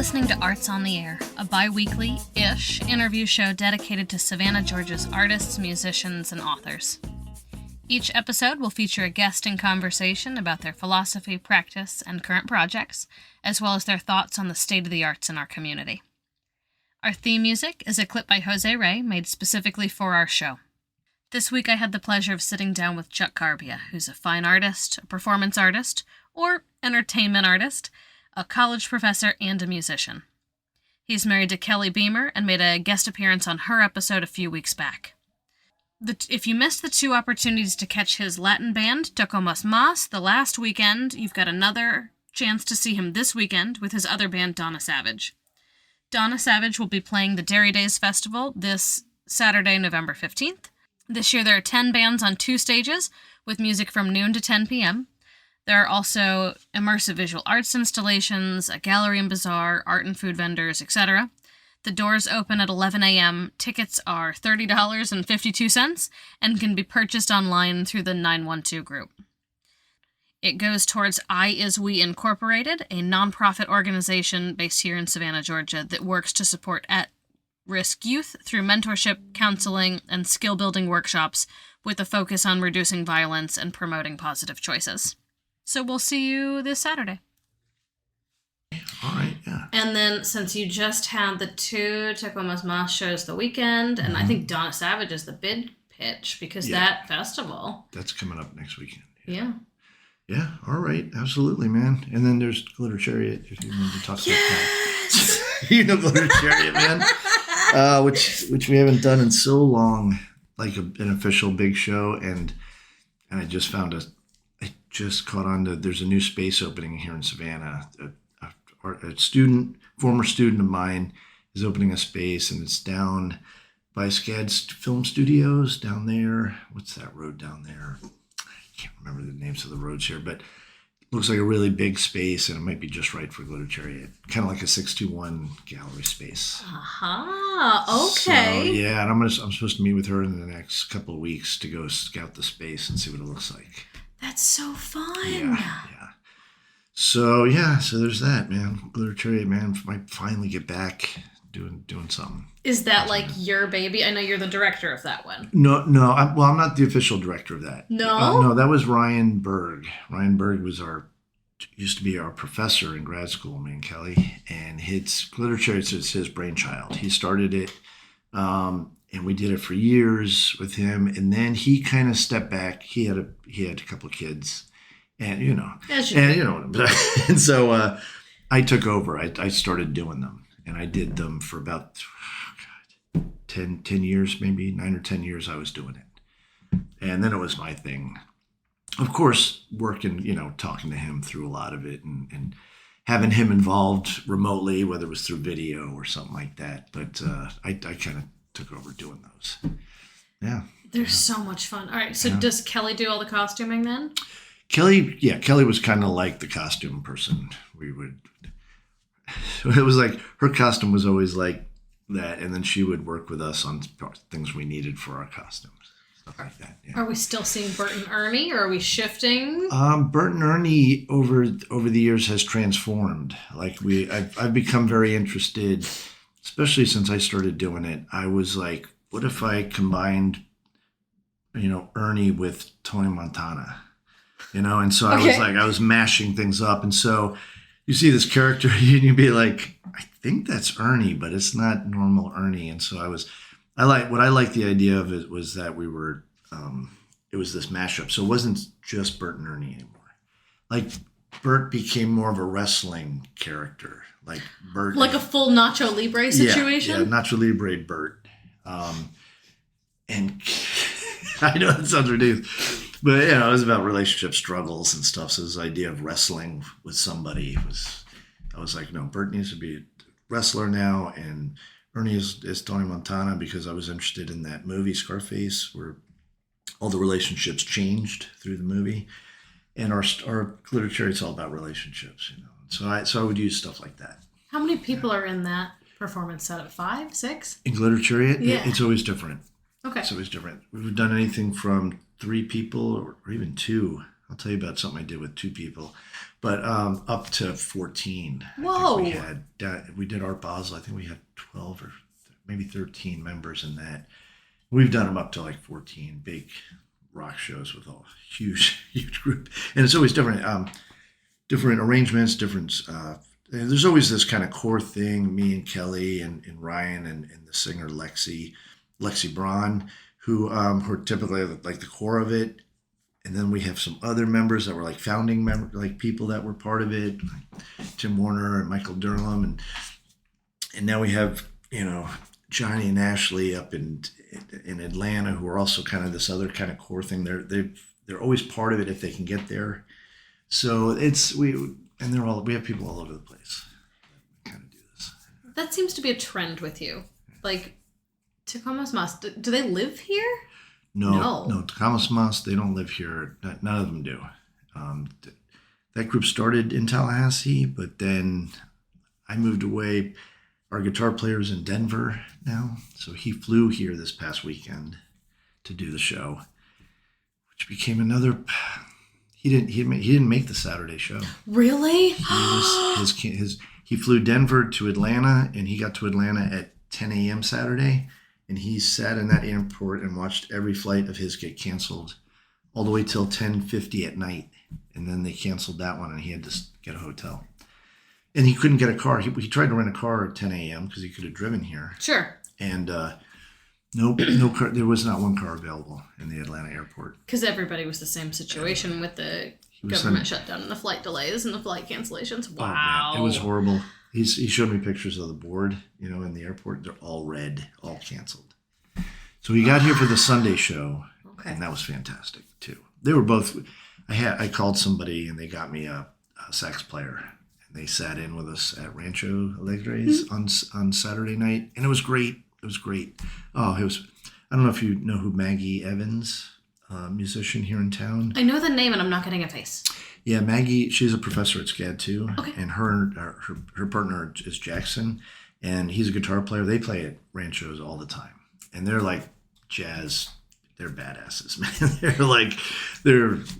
listening to Arts on the Air, a bi-weekly-ish interview show dedicated to Savannah, Georgia's artists, musicians, and authors. Each episode will feature a guest in conversation about their philosophy, practice, and current projects, as well as their thoughts on the state of the arts in our community. Our theme music is a clip by Jose Ray, made specifically for our show. This week I had the pleasure of sitting down with Chuck Carbia, who's a fine artist, a performance artist, or entertainment artist, a college professor, and a musician. He's married to Kelly Beamer and made a guest appearance on her episode a few weeks back. If you missed the two opportunities to catch his Latin band, Tocamos Mas, the last weekend, you've got another chance to see him this weekend with his other band, Donna Savage. Donna Savage will be playing the Dairy Days Festival this Saturday, November 15th. This year there are 10 bands on 2 stages, with music from noon to 10 p.m. There are also immersive visual arts installations, a gallery and bazaar, art and food vendors, etc. The doors open at 11 a.m. Tickets are $30.52 and can be purchased online through the 912 group. It goes towards I Is We Incorporated, a nonprofit organization based here in Savannah, Georgia, that works to support at-risk youth through mentorship, counseling, and skill-building workshops with a focus on reducing violence and promoting positive choices. So we'll see you this Saturday. All right, yeah. And then, since you just had the 2 Tocamos Mas shows the weekend, and I think Donna Savage is the bid pitch, because that festival... That's coming up next weekend. Yeah. Yeah, all right, absolutely, man. And then there's Glitter Chariot, if you want to talk about that. You know Glitter Chariot, man? Which we haven't done in so long, like an official big show, and I just found I just caught on to, there's a new space opening here in Savannah. A former student of mine is opening a space, and it's down by SCAD Film Studios down there. What's that road down there? I can't remember the names of the roads here, but it looks like a really big space, and it might be just right for Glitter Chariot. Kind of like a 621 gallery space. Aha, okay. So, yeah, and I'm supposed to meet with her in the next couple of weeks to go scout the space and see what it looks like. That's so fun. Yeah. So there's that, man. Glitter Chariot, man, might finally get back doing something. Is that like your baby? I know you're the director of that one. No. I'm not the official director of that. No? No, that was Ryan Berg. Ryan Berg used to be our professor in grad school, me and Kelly, and Glitter Chariot is his brainchild. He started it, and we did it for years with him, and then he kind of stepped back. He had a couple of kids, and and so I took over. I started doing them, and I did them for about 10 years, maybe 9 or 10 years. I was doing it, and then it was my thing. Of course, working, talking to him through a lot of it, and having him involved remotely, whether it was through video or something like that. But I kind of took over doing those. Yeah. They're so much fun. All right. So does Kelly do all the costuming then? Kelly was kind of like the costume person. It was like her costume was always like that. And then she would work with us on things we needed for our costumes. Stuff like that. Yeah. Are we still seeing Bert and Ernie, or are we shifting? Bert and Ernie over the years has transformed. Like I've become very interested, especially since I started doing it. I was like, what if I combined, Ernie with Tony Montana, and so I was mashing things up. And so you see this character and you'd be like, I think that's Ernie, but it's not normal Ernie. And so I liked the idea of it was that we were, it was this mashup. So it wasn't just Bert and Ernie anymore. Like Bert became more of a wrestling character. Like Bert, like a full Nacho Libre situation. Yeah, Nacho Libre Bert, and I know that sounds ridiculous, but it was about relationship struggles and stuff. So this idea of wrestling with somebody I was like, no, Bert needs to be a wrestler now, and Ernie is Tony Montana, because I was interested in that movie Scarface, where all the relationships changed through the movie, and our Glitter Chariot's all about relationships, So I would use stuff like that. How many people are in that performance setup? 5, 6? In Glitter Chariot? Yeah. It's always different. Okay. It's always different. We've done anything from 3 people or even 2. I'll tell you about something I did with 2 people, but up to 14. Whoa! I think we did Art Basel. I think we had 12 or maybe 13 members in that. We've done them up to like 14 big rock shows with a huge group, and it's always different, different arrangements, different. There's always this kind of core thing. Me and Kelly and Ryan and the singer Lexi Braun, who are typically like the core of it. And then we have some other members that were like founding members, like people that were part of it, like Tim Warner and Michael Durham, and now we have Johnny and Ashley up in Atlanta, who are also kind of this other kind of core thing. They're always part of it if they can get there. So we have people all over the place that kind of do this. That seems to be a trend with you, like Tocamos Mas. Do they live here? No. Tocamos Mas, they don't live here. None of them do. That group started in Tallahassee, but then I moved away. Our guitar player is in Denver now, so he flew here this past weekend to do the show, which became another. He didn't make the Saturday show. Really? He flew Denver to Atlanta, and he got to Atlanta at 10 a.m. Saturday. And he sat in that airport and watched every flight of his get canceled all the way till 10:50 at night. And then they canceled that one and he had to get a hotel. And he couldn't get a car. He tried to rent a car at 10 a.m. because he could have driven here. Sure. And no car. There was not one car available in the Atlanta airport. Because everybody was the same situation with the government shutdown and the flight delays and the flight cancellations. Wow. Oh, man. It was horrible. He showed me pictures of the board, in the airport. They're all red, all canceled. So he got here for the Sunday show, and that was fantastic too. They were both. I called somebody, and they got me a sax player, and they sat in with us at Rancho Alegres on Saturday night, and it was great. It was great. Oh, it was. I don't know if you know who Maggie Evans, musician here in town. I know the name, and I'm not getting a face. Yeah, Maggie, she's a professor at SCAD too. Okay. And her partner is Jackson, and he's a guitar player. They play at ranchos all the time. And they're like jazz, they're badasses, man.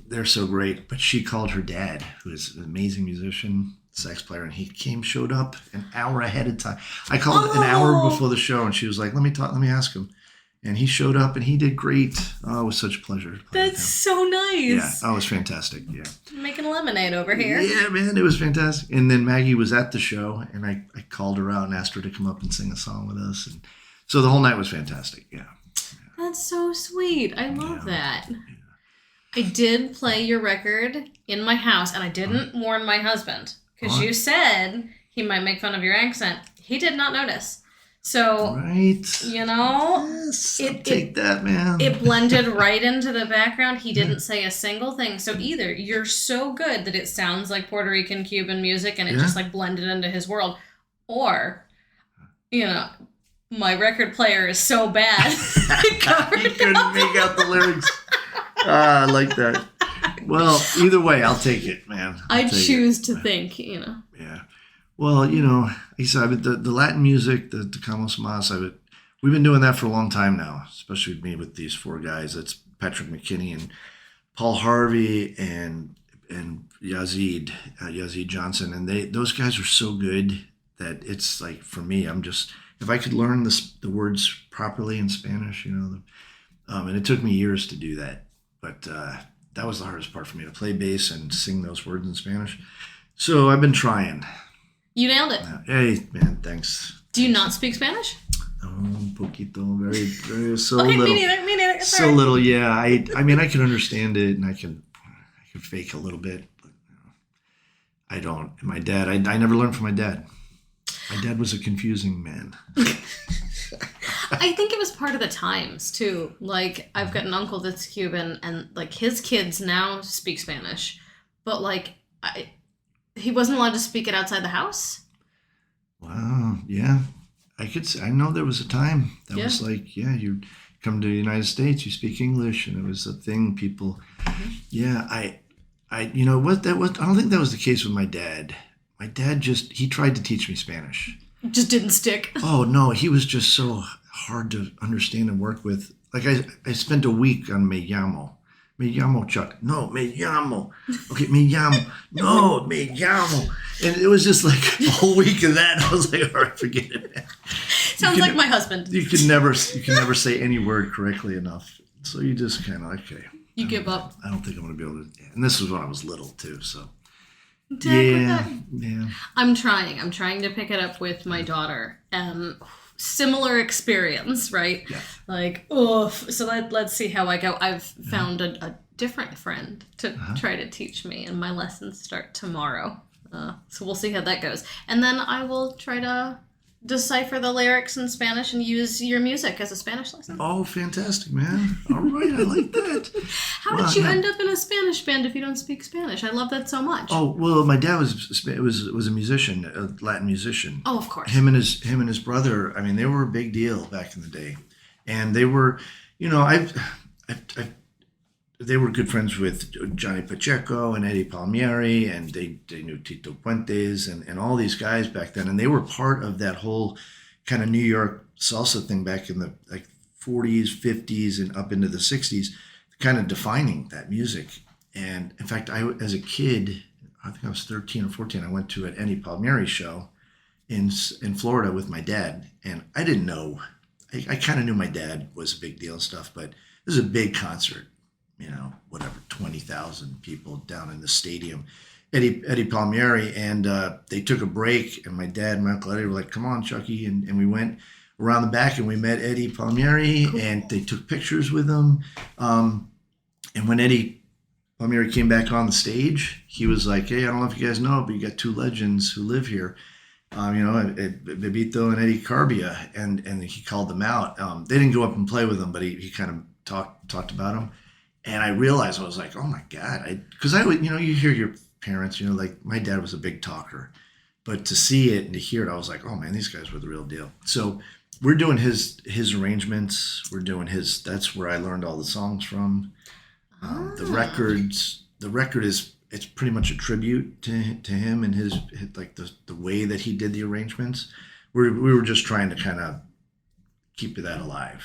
they're so great. But she called her dad, who is an amazing musician, sax player, and he showed up an hour ahead of time. I called an hour before the show, and she was like, let me ask him. And he showed up, and he did great. Oh, it was such a pleasure. That's so nice. Yeah, oh, it was fantastic. Yeah. Making lemonade over here. Yeah, man, it was fantastic. And then Maggie was at the show, and I called her out and asked her to come up and sing a song with us. And so the whole night was fantastic. Yeah. That's so sweet. I love that. Yeah. I did play your record in my house, and I didn't warn my husband because you said he might make fun of your accent. He did not notice. So, right. Yes, take that, man. It blended right into the background. He didn't say a single thing. So either you're so good that it sounds like Puerto Rican Cuban music and it just like blended into his world, or, my record player is so bad. He couldn't make out the lyrics. I like that. Well, either way, I'll take it, man. I choose to think, Yeah. Well, he said the Latin music, the Tocamos Mas, we've been doing that for a long time now, especially with me with these 4 guys. It's Patrick McKinney and Paul Harvey and Yazid Johnson, and those guys are so good that it's like, for me, I'm just, if I could learn the words properly in Spanish, and it took me years to do that, but that was the hardest part for me, to play bass and sing those words in Spanish. So I've been trying. You nailed it. Hey, man, thanks. Do you not speak Spanish? Un poquito, very, very, so okay, little. Me neither. So little, yeah. I mean, I can understand it, and I can fake a little bit, but I don't. And my dad, I never learned from my dad. My dad was a confusing man. I think it was part of the times, too. Like, I've got an uncle that's Cuban, and, like, his kids now speak Spanish, but, like, he wasn't allowed to speak it outside the house. Wow. Yeah. I know there was a time that was like, you come to the United States, you speak English, and it was a thing people, I don't think that was the case with my dad. My dad he tried to teach me Spanish. Just didn't stick. Oh, no. He was just so hard to understand and work with. Like, I spent a week on Me Llamo, Me llamo Chuck. No, me llamo. Okay, me llamo. No, me llamo. And it was just like a whole week of that. I was like, all right, forget it, man. Sounds like my husband. You can never say any word correctly enough. So you just kind of, okay. You give up. I don't think I'm going to be able to. And this was when I was little, too, so. Yeah. I'm trying to pick it up with my daughter. Similar experience, right? Yeah. Like, oof. So let's see how I go. I've found a different friend to try to teach me, and my lessons start tomorrow. So we'll see how that goes. And then I will try to decipher the lyrics in Spanish and use your music as a Spanish lesson. Oh, fantastic, man. All right, I like that. How did you end up in a Spanish band if you don't speak Spanish? I love that so much. Oh, well, my dad was a musician, a Latin musician. Oh, of course. Him and his brother, I mean, they were a big deal back in the day. And they were, they were good friends with Johnny Pacheco and Eddie Palmieri, and they knew Tito Puentes and all these guys back then. And they were part of that whole kind of New York salsa thing back in the 40s, 50s, and up into the 60s, kind of defining that music. And in fact, as a kid, I think I was 13 or 14, I went to an Eddie Palmieri show in Florida with my dad. And I didn't know, I kind of knew my dad was a big deal and stuff, but it was a big concert. 20,000 people down in the stadium. Eddie Palmieri, and they took a break, and my dad and my Uncle Eddie were like, come on, Chucky, and we went around the back, and we met Eddie Palmieri, and they took pictures with him. And when Eddie Palmieri came back on the stage, he was like, hey, I don't know if you guys know, but you got two legends who live here. Bebito and Eddie Carbia, and he called them out. They didn't go up and play with them, but he kind of talked about them. And I realized, I was like, oh my God, because I would, you hear your parents, like my dad was a big talker, but to see it and to hear it, I was like, oh man, these guys were the real deal. So we're doing his arrangements. We're doing that's where I learned all the songs from. The record it's pretty much a tribute to him and his the way that he did the arrangements. We were just trying to kind of keep that alive,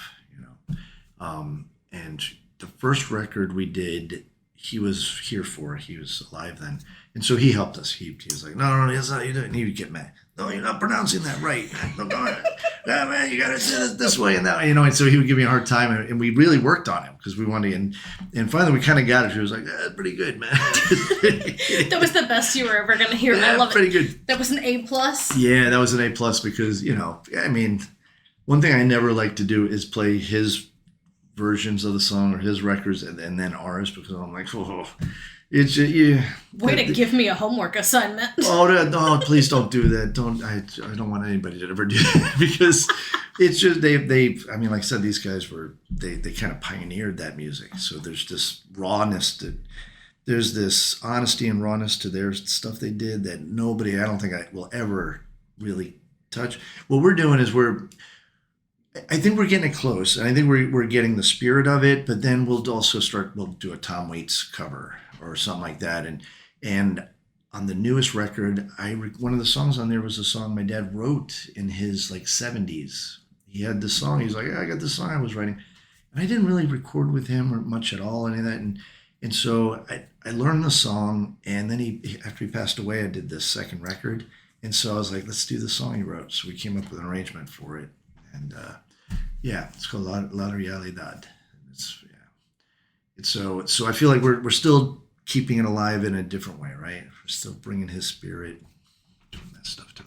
and the first record we did, he was here for. He was alive then. And so he helped us. He was like, no, that's not, you didn't. He would get mad. No, you're not pronouncing that right. No, man, you got to say it this way and that way. And so he would give me a hard time. And we really worked on him because we wanted to. And finally we kind of got it. He was like, pretty good, man. That was the best you were ever going to hear. Yeah, I love pretty it. Good. That was an A+? Yeah, that was an A+ because, one thing I never like to do is play his versions of the song or his records and then ours, because I'm like, it's way to give me a homework assignment. No, please don't do that. I don't want anybody to ever do that, because it's just they like I said, these guys they kind of pioneered that music. So there's this rawness there's this honesty and rawness to their stuff they did that I don't think I will ever really touch. What we're doing is I think we're getting it close, and I think we're getting the spirit of it. But then we'll do a Tom Waits cover or something like that. And on the newest record, one of the songs on there was a song my dad wrote in his 70s. He had this song. He's like, I got this song I was writing, and I didn't really record with him or much at all, any of that. And so I learned the song, and then after he passed away, I did this second record, and so I was like, let's do the song he wrote. So we came up with an arrangement for it. And it's called La Realidad. So I feel like we're still keeping it alive in a different way, right? We're still bringing his spirit, doing that stuff too.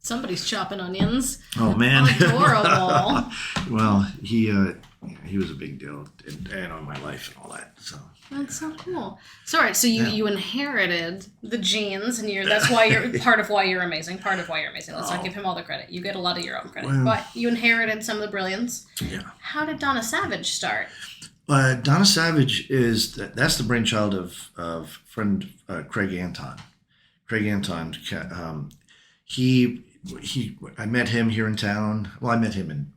Somebody's chopping onions. Oh man, adorable. Well, he was a big deal and on my life and all that. So that's so cool. So all right, so you inherited the genes, and that's why you're part of why you're amazing. Let's not give him all the credit. You get a lot of your own credit, but you inherited some of the brilliance. Yeah. How did Donna Savage start? Donna Savage that's the brainchild of friend Craig Anton. Craig Anton. I met him here in town. Well, I met him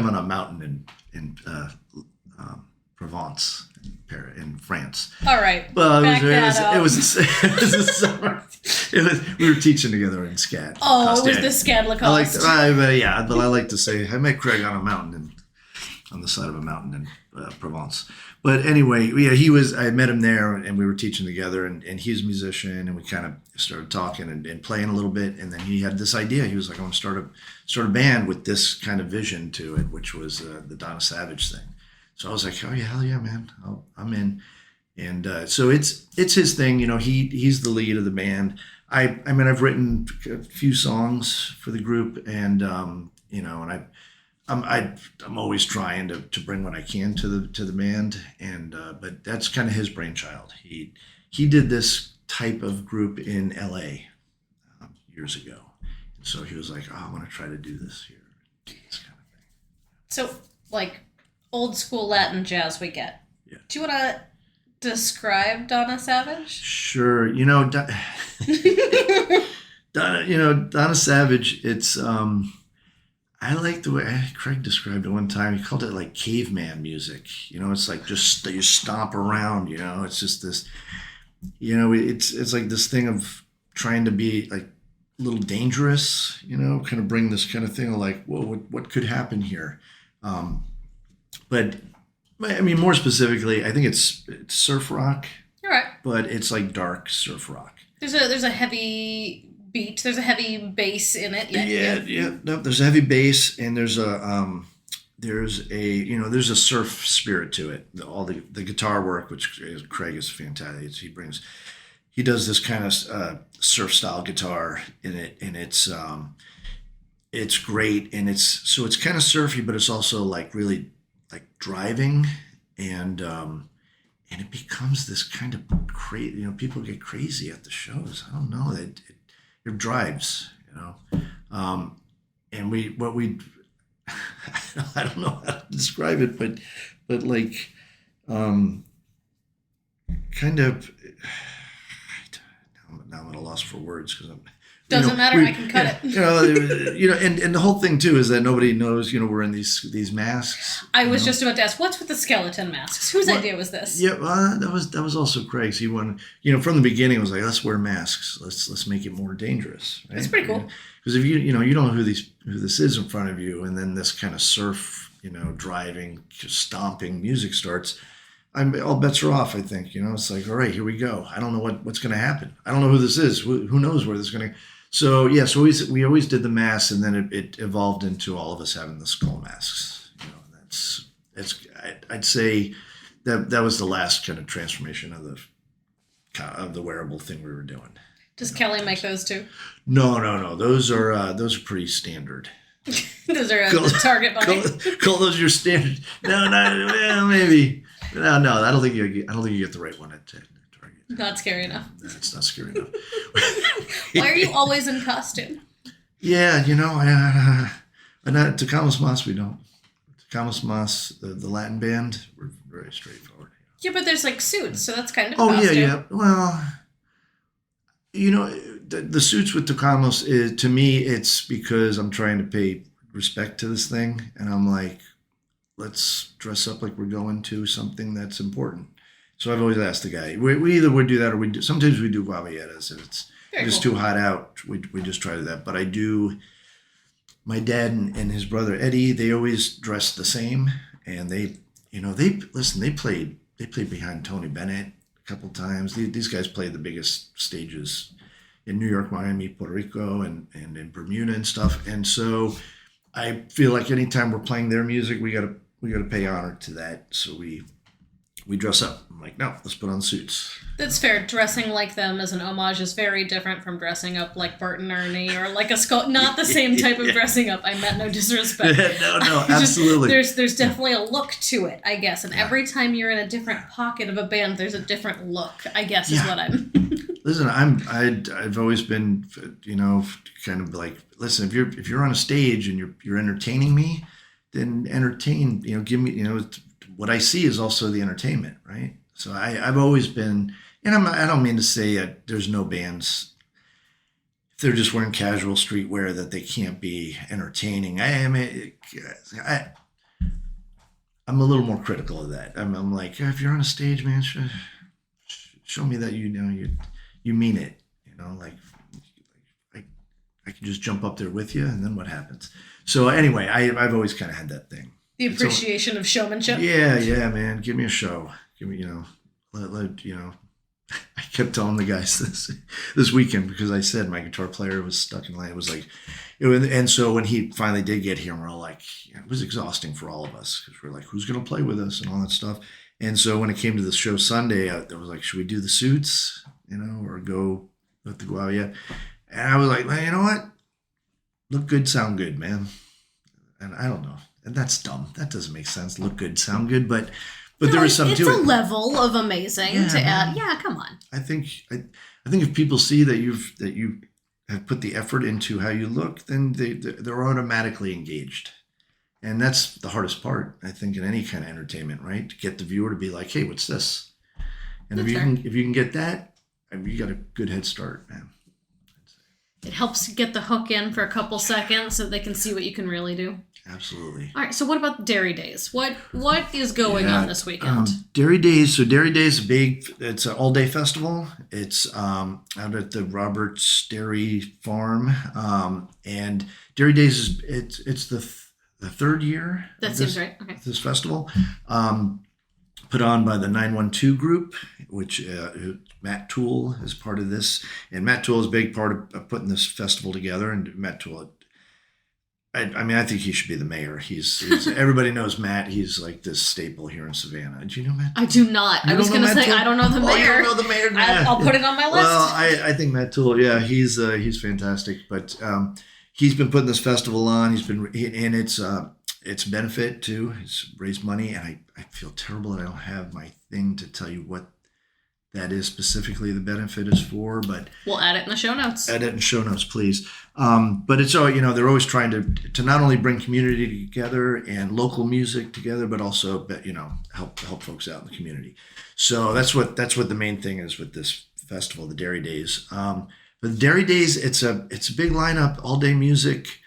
on a mountain in Provence, in France. All right. Well, it was a summer. We were teaching together in SCAD. Oh, it was the SCAD Lacoste. But I like to say I met Craig on a mountain on the side of a mountain in Provence. But anyway, yeah, I met him there, and we were teaching together, and he's a musician, and we kind of started talking and playing a little bit. And then he had this idea. He was like, I want to start a band with this kind of vision to it, which was the Donna Savage thing. So I was like, oh yeah, hell yeah, man, I'm in. And so it's his thing. He's the lead of the band. I mean, I've written a few songs for the group, and and I'm always trying to bring what I can to the band, and but that's kind of his brainchild. He did this type of group in L.A. Years ago, and so he was like, "Oh, I want to try to do this here, do this kind of thing." So, like old school Latin jazz, we get. Yeah. Do you want to describe Donna Savage? Sure. Donna Savage. It's I like the way Craig described it one time. He called it like caveman music. It's like just you stomp around. It's just this. It's like this thing of trying to be like a little dangerous. Kind of bring this kind of thing of like, whoa, what could happen here? But I mean, more specifically, I think it's surf rock. You're right. But it's like dark surf rock. There's a heavy beat. There's a heavy bass in it. Yeah. No, there's a heavy bass, and there's a surf spirit to it. All the guitar work, which Craig is fantastic. He does this kind of surf style guitar in it, and it's great, and it's kind of surfy, but it's also like really like driving, and it becomes this kind of crazy. People get crazy at the shows. I don't know, it drives. And we I don't know how to describe it, but like kind of. Now I'm at a loss for words because I'm. Doesn't matter. I can cut it. And the whole thing too is that nobody knows. We're in these masks. I was just about to ask, what's with the skeleton masks? Whose idea was this? Yeah, that was also Craig's. He wanted, from the beginning, it was like, let's wear masks. Let's make it more dangerous. Right? That's pretty cool. Because if you don't know who this is in front of you, and then this kind of surf, driving, stomping music starts. All bets are off. I think. It's like, all right, here we go. I don't know what's going to happen. I don't know who this is. Who knows where this is going to. So yeah, we always did the masks, and then it evolved into all of us having the skull masks. I'd say that was the last kind of transformation of the wearable thing we were doing. Does Kelly make those too? No. Those are pretty standard. Those are the Target bunny. Call those your standard. No, maybe. No. I don't think you get the right one at Target. Not scary enough. No, it's not scary enough. Why are you always in costume? Yeah, and at Tocamos Mas we don't. Tocamos Mas, the Latin band, we're very straightforward. Yeah, but there's like suits, so that's kind of. Oh costume. yeah. Well, the suits with Tocamos is, to me, it's because I'm trying to pay respect to this thing, and I'm like, let's dress up like we're going to something that's important. So I've always asked the guy. We either would do that, or sometimes we do guaviadas if it's too hot out. We just try to do that. But I do. My dad and his brother Eddie, they always dressed the same, and they played behind Tony Bennett a couple times. These guys played the biggest stages in New York, Miami, Puerto Rico, and in Bermuda and stuff. And so I feel like anytime we're playing their music, we gotta pay honor to that. So we dress up. I'm like, no, let's put on suits. That's fair. Dressing like them as an homage is very different from dressing up like Bert and Ernie or like a skull. Not the same type of dressing up. I meant no disrespect. No, absolutely. There's definitely a look to it, I guess. And every time you're in a different pocket of a band, there's a different look, I guess, is what I'm. Listen, I've always been, kind of like, listen, if you're on a stage and you're entertaining me, then entertain. Give me, what I see is also the entertainment, right? So I've always been, and I don't mean to say that there's no bands, if they're just wearing casual streetwear, that they can't be entertaining. I'm a little more critical of that. I'm like, if you're on a stage, man, show me that you mean it. Like I can just jump up there with you, and then what happens? So anyway, I've always kind of had that thing. The appreciation of showmanship. Yeah, man. Give me a show. Give me, I kept telling the guys this weekend because I said my guitar player was stuck in line. It was like, and so when he finally did get here, we're all like, it was exhausting for all of us because we're like, who's going to play with us and all that stuff. And so when it came to the show Sunday, I was like, should we do the suits, or go with the guavia? And I was like, man, you know what? Look good, sound good, man. And I don't know. And that's dumb. That doesn't make sense. Look good, sound good. But there is something to it. It's a level of amazing to add. Yeah, come on. I think if people see that you have put the effort into how you look, then they're automatically engaged. And that's the hardest part, I think, in any kind of entertainment, right? To get the viewer to be like, hey, what's this? And if you can get that, you got a good head start, man. It helps get the hook in for a couple seconds so they can see what you can really do. Absolutely. All right. So what about Dairy Days? What is going on this weekend? Dairy Days. So Dairy Days it's an all-day festival. It's out at the Roberts Dairy Farm. And Dairy Days it's the third year. That seems right. Okay. This festival. Put on by the 912 group, which Matt Toole is part of this. And Matt Toole is a big part of putting this festival together. And Matt Toole, I think he should be the mayor. He's everybody knows Matt. He's like this staple here in Savannah. Do you know Matt? I do not. I was going to say, I don't know the mayor. You don't know the mayor? I'll put it on my list. Well, I think Matt Toole, yeah, he's fantastic. But he's been putting this festival on. And it's benefit too. It's raised money. And I feel terrible that I don't have my thing to tell you what that is specifically the benefit is for, but we'll add it in the show notes. Add it in show notes, please. But it's all, they're always trying to not only bring community together and local music together, but also, help folks out in the community. So that's what the main thing is with this festival, the Dairy Days. But the Dairy Days, it's a big lineup, all day music.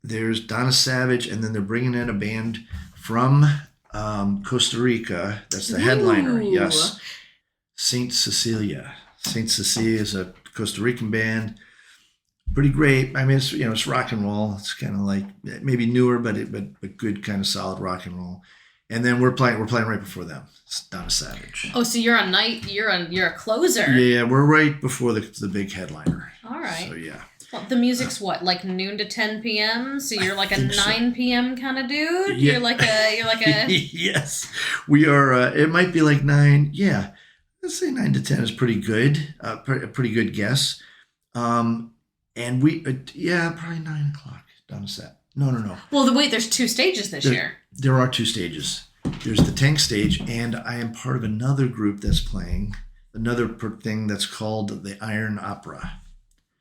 There's Donna Savage, and then they're bringing in a band from Costa Rica. That's the headliner. Ooh. Yes. Saint Cecilia. Saint Cecilia is a Costa Rican band. Pretty great. I mean, it's rock and roll. It's kind of like maybe newer, but good kind of solid rock and roll. And then we're playing right before them. It's Donna Savage. Oh, so you're a closer. Yeah, we're right before the big headliner. All right. So yeah. Well, the music's what, like noon to 10 p.m.? So you're like a 9 p.m. kind of dude? Yeah. You're like a Yes. We are it might be like 9. Yeah. Let's say 9 to 10 is pretty good. A pretty good guess. And we probably 9 o'clock down the set. No. Well, wait, there's 2 stages this year. There are 2 stages. There's the tank stage, and I am part of another group that's playing another thing that's called the Iron Opera.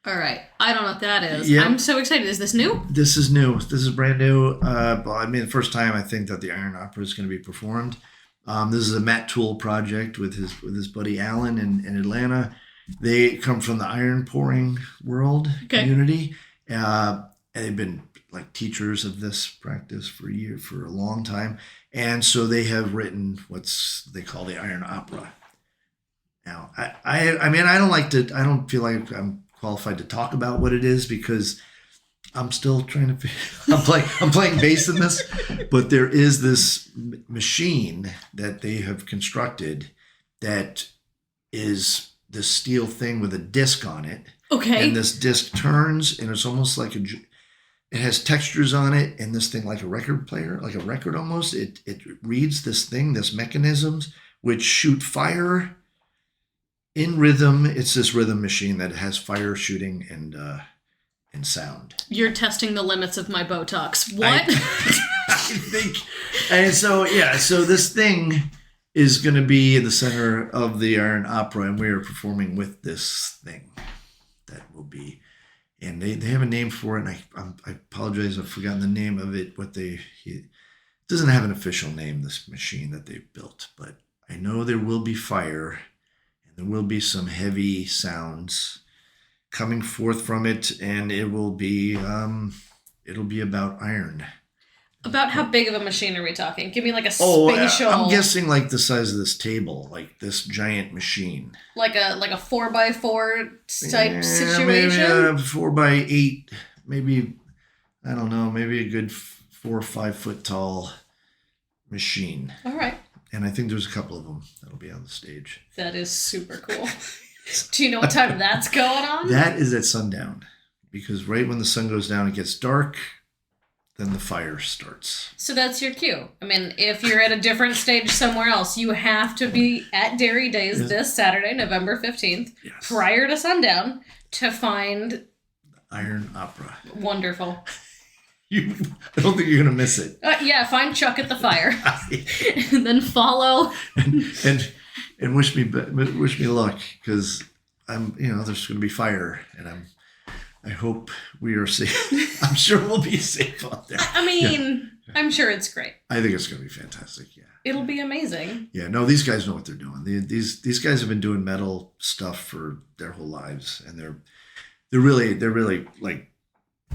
All right. I don't know what that is. Yep. I'm so excited. Is this new? This is new. This is brand new. The first time I think that the Iron Opera is going to be performed. This is a Matt Toole project with his buddy Alan in Atlanta. They come from the iron pouring world community. And they've been like teachers of this practice for a long time. And so they have written what they call the Iron Opera. Now, I don't feel like I'm qualified to talk about what it is because I'm still trying to I'm playing bass in this, but there is this machine that they have constructed that is this steel thing with a disc on it. Okay. And this disc turns, and it's almost like it has textures on it, and this thing like a record player, like a record almost. It reads this mechanisms which shoot fire in rhythm. It's this rhythm machine that has fire shooting and sound. You're testing the limits of my Botox. What? I think. And so this thing is going to be in the center of the Iron Opera, and we are performing with this thing that will be, and they have a name for it, and I apologize, I've forgotten the name of it. It doesn't have an official name, this machine that they've built, but I know there will be fire, and there will be some heavy sounds coming forth from it, and it will be it'll be about iron. About how big of a machine are we talking? Give me like a spatial. I'm guessing like the size of this table, like this giant machine. Like a 4x4 type situation. Maybe 4x8, maybe I don't know, maybe a good 4 or 5 foot tall machine. All right. And I think there's a couple of them that'll be on the stage. That is super cool. Do you know what time that's going on? That is at sundown, because right when the sun goes down, it gets dark. Then the fire starts. So that's your cue. I mean, if you're at a different stage somewhere else, you have to be at Dairy Days this Saturday, November 15th, prior to sundown, to find the Iron Opera. Wonderful. I don't think you're going to miss it. Yeah, find Chuck at the fire. And then follow. And wish me luck, because there's going to be fire, and I hope we are safe. I'm sure we'll be safe out there. I mean, yeah. I'm sure it's great. I think it's going to be fantastic. Yeah, it'll be amazing. Yeah, no, these guys know what they're doing. These guys have been doing metal stuff for their whole lives, and they're really like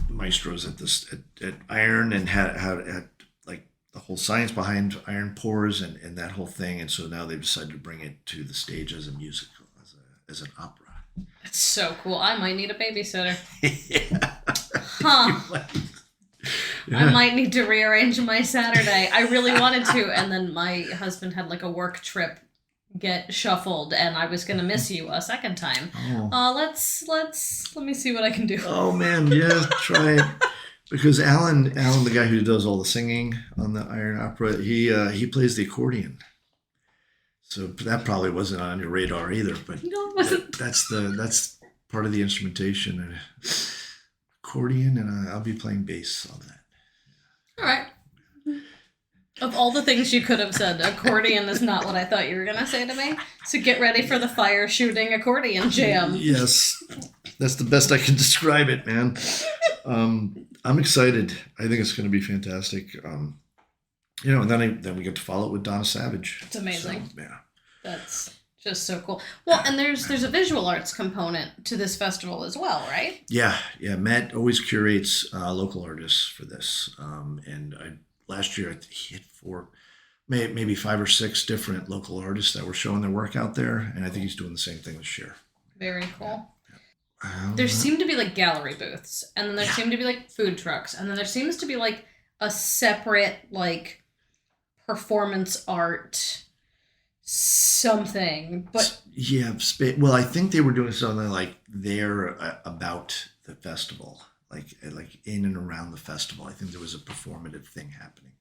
maestros at iron, and had like the whole science behind iron pores and that whole thing. And so now they've decided to bring it to the stage as a musical, as an opera. That's so cool. I might need a babysitter. Yeah. Huh. Yeah. I might need to rearrange my Saturday. I really wanted to, and then my husband had like a work trip get shuffled, and I was gonna miss you a second time. Oh. Let me see what I can do. Oh man, yeah, try it. Because Alan, the guy who does all the singing on the Iron Opera, he plays the accordion. So that probably wasn't on your radar either, but no, it wasn't. That's part of the instrumentation, and accordion, and I'll be playing bass on that. All right. Of all the things you could have said, accordion is not what I thought you were going to say to me. So get ready for the fire shooting accordion jam. Yes, that's the best I can describe it, man. I'm excited. I think it's going to be fantastic. And then we get to follow it with Donna Savage. It's amazing. So, yeah. That's just so cool. Well, and there's a visual arts component to this festival as well, right? Yeah. Matt always curates local artists for this. Last year, I think he had 4, maybe 5 or 6 different local artists that were showing their work out there. And I think he's doing the same thing this year. Very cool. There seem to be like gallery booths, and then there seem to be like food trucks, and then there seems to be like a separate like performance art something. But yeah, well, I think they were doing something like there about the festival, like in and around the festival. I think there was a performative thing happening.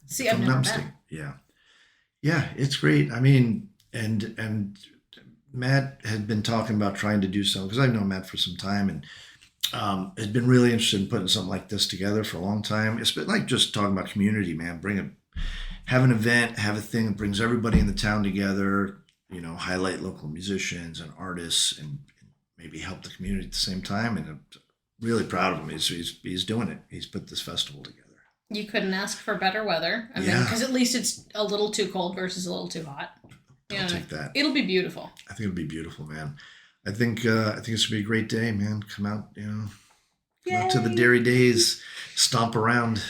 See, I've never been. Yeah, it's great. I mean, and Matt had been talking about trying to do something, because I've known Matt for some time, and has been really interested in putting something like this together for a long time. It's been like just talking about community, man. Have an event, have a thing that brings everybody in the town together, highlight local musicians and artists, and maybe help the community at the same time. And I'm really proud of him. He's doing it. He's put this festival together. You couldn't ask for better weather. I mean, because at least it's a little too cold versus a little too hot. I'll take that. It'll be beautiful. I think it'll be beautiful, man. I think it's gonna be a great day, man. Come out, come out to the Dairy Days, stomp around.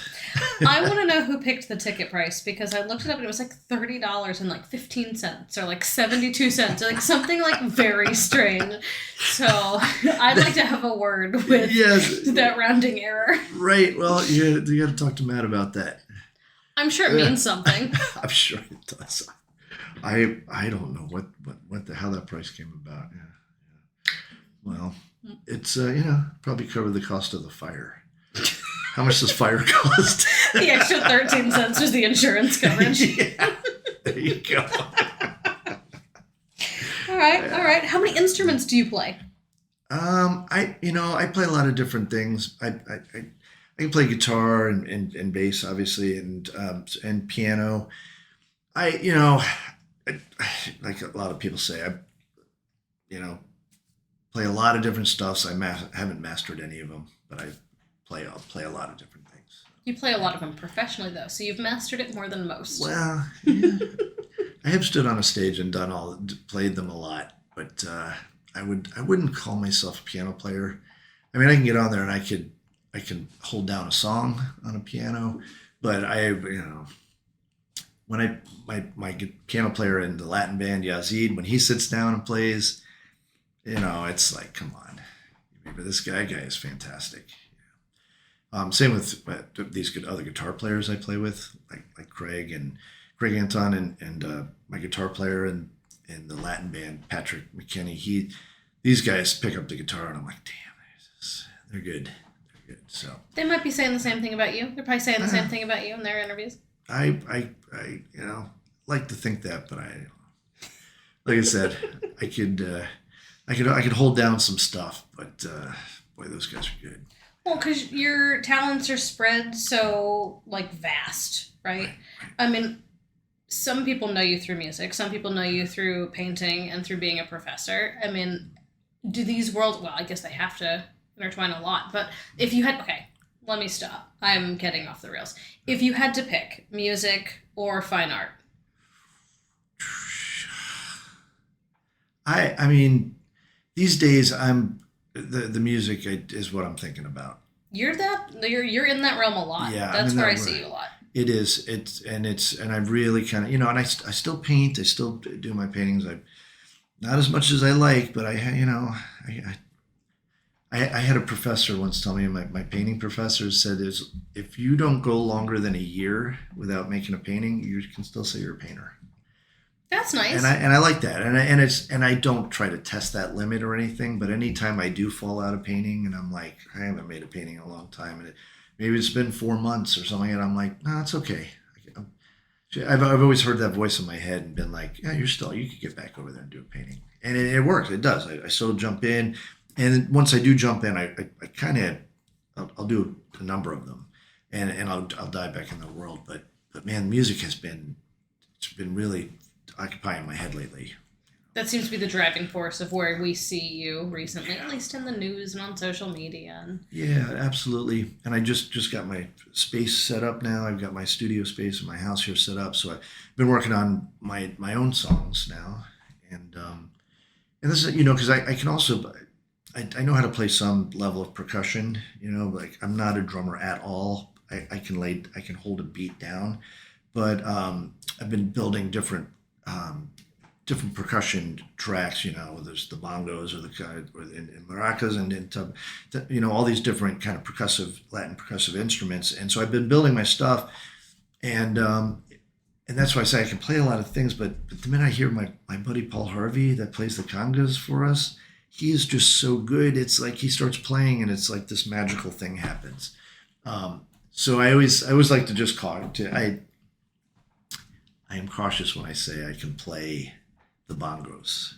I want to know who picked the ticket price, because I looked it up and it was like $30 and like 15 cents or like 72 cents, or like something like very strange. So I'd like to have a word with that rounding error. Right. Well, you got to talk to Matt about that. I'm sure it means something. I'm sure it does. I don't know how that price came about. Yeah. Well, it's probably covered the cost of the fire. How much does fire cost? The extra 13 cents was the insurance coverage. Yeah, there you go. All right. How many instruments do you play? I play a lot of different things. I can play guitar and bass, obviously, and piano. Like a lot of people say, I play a lot of different stuff. So I haven't mastered any of them, but I'll play a lot of different things. You play a lot of them professionally, though, so you've mastered it more than most. Well, yeah. I have stood on a stage and played them a lot, but I wouldn't call myself a piano player. I mean, I can get on there and I can hold down a song on a piano, but when my piano player in the Latin band Yazid, when he sits down and plays, it's like, come on, this guy is fantastic. Same with these other guitar players I play with, like Craig Anton, and my guitar player in the Latin band, Patrick McKinney. These guys pick up the guitar, and I'm like, damn, they're good. They're good. So they might be saying the same thing about you. They're probably saying the same thing about you in their interviews. I like to think that, but like I said, I could hold down some stuff, but boy, those guys are good. Well, because your talents are spread so, like, vast, right? I mean, some people know you through music. Some people know you through painting and through being a professor. I mean, do these worlds... Well, I guess they have to intertwine a lot. But if you had... Okay, let me stop. I'm getting off the rails. If you had to pick music or fine art. I mean, these days the music is what I'm thinking about. You're in that realm a lot. Yeah, that's where I see you a lot. It is. And I really kind of, and I still paint. I still do my paintings. Not as much as I like, but I had a professor once tell me, my painting professor said, if you don't go longer than a year without making a painting, you can still say you're a painter. That's nice. And I like that. And I don't try to test that limit or anything, but anytime I do fall out of painting and I'm like, I haven't made a painting in a long time, and maybe it's been 4 months or something, and I'm like, no, it's okay. I've always heard that voice in my head and been like, yeah, you could get back over there and do a painting. And it works. It does. I still jump in. And once I do jump in, I kind of, I'll do a number of them, and I'll dive back in the world. But man, music it's been really occupying my head lately. That seems to be the driving force of where we see you recently, at least in the news and on social media. Yeah, absolutely. And I just got my space set up now. I've got my studio space in my house here set up. So I've been working on my own songs now. And this is, because I can also, I know how to play some level of percussion, like I'm not a drummer at all. I can hold a beat down, but I've been building different percussion tracks. There's the bongos or and maracas and all these different kind of Latin percussive instruments. And so I've been building my stuff, and that's why I say I can play a lot of things. But the minute I hear my buddy Paul Harvey that plays the congas for us, he is just so good. It's like he starts playing, and it's like this magical thing happens. So I always like to just call it. I am cautious when I say I can play the bongos,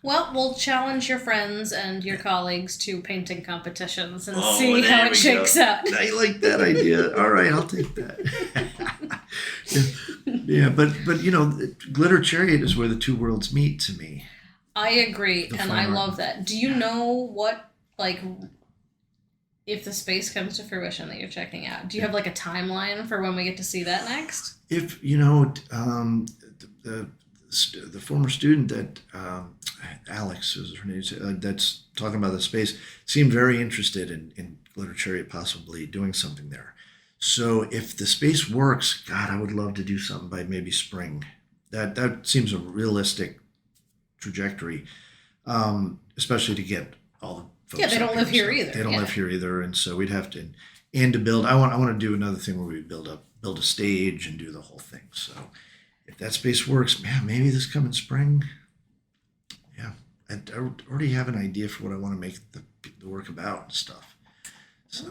Well, we'll challenge your friends and your colleagues to painting competitions and see how it shakes out. I like that idea. All right, I'll take that. Yeah, but Glitter Chariot is where the two worlds meet to me. I agree, and I love that. Do you know what, if the space comes to fruition that you're checking out, do you have a timeline for when we get to see that next? If the former student that Alex is her name, that's talking about the space, seemed very interested in Glitter Chariot possibly doing something there. So if the space works, God, I would love to do something by maybe spring. That seems a realistic trajectory, especially to get all the folks. Yeah, they don't live here either. They don't live here either, and so we'd have to. And to build, I want to do another thing where we build a stage and do the whole thing. So if that space works, man, maybe this coming spring. Yeah, I already have an idea for what I want to make the work about and stuff. So.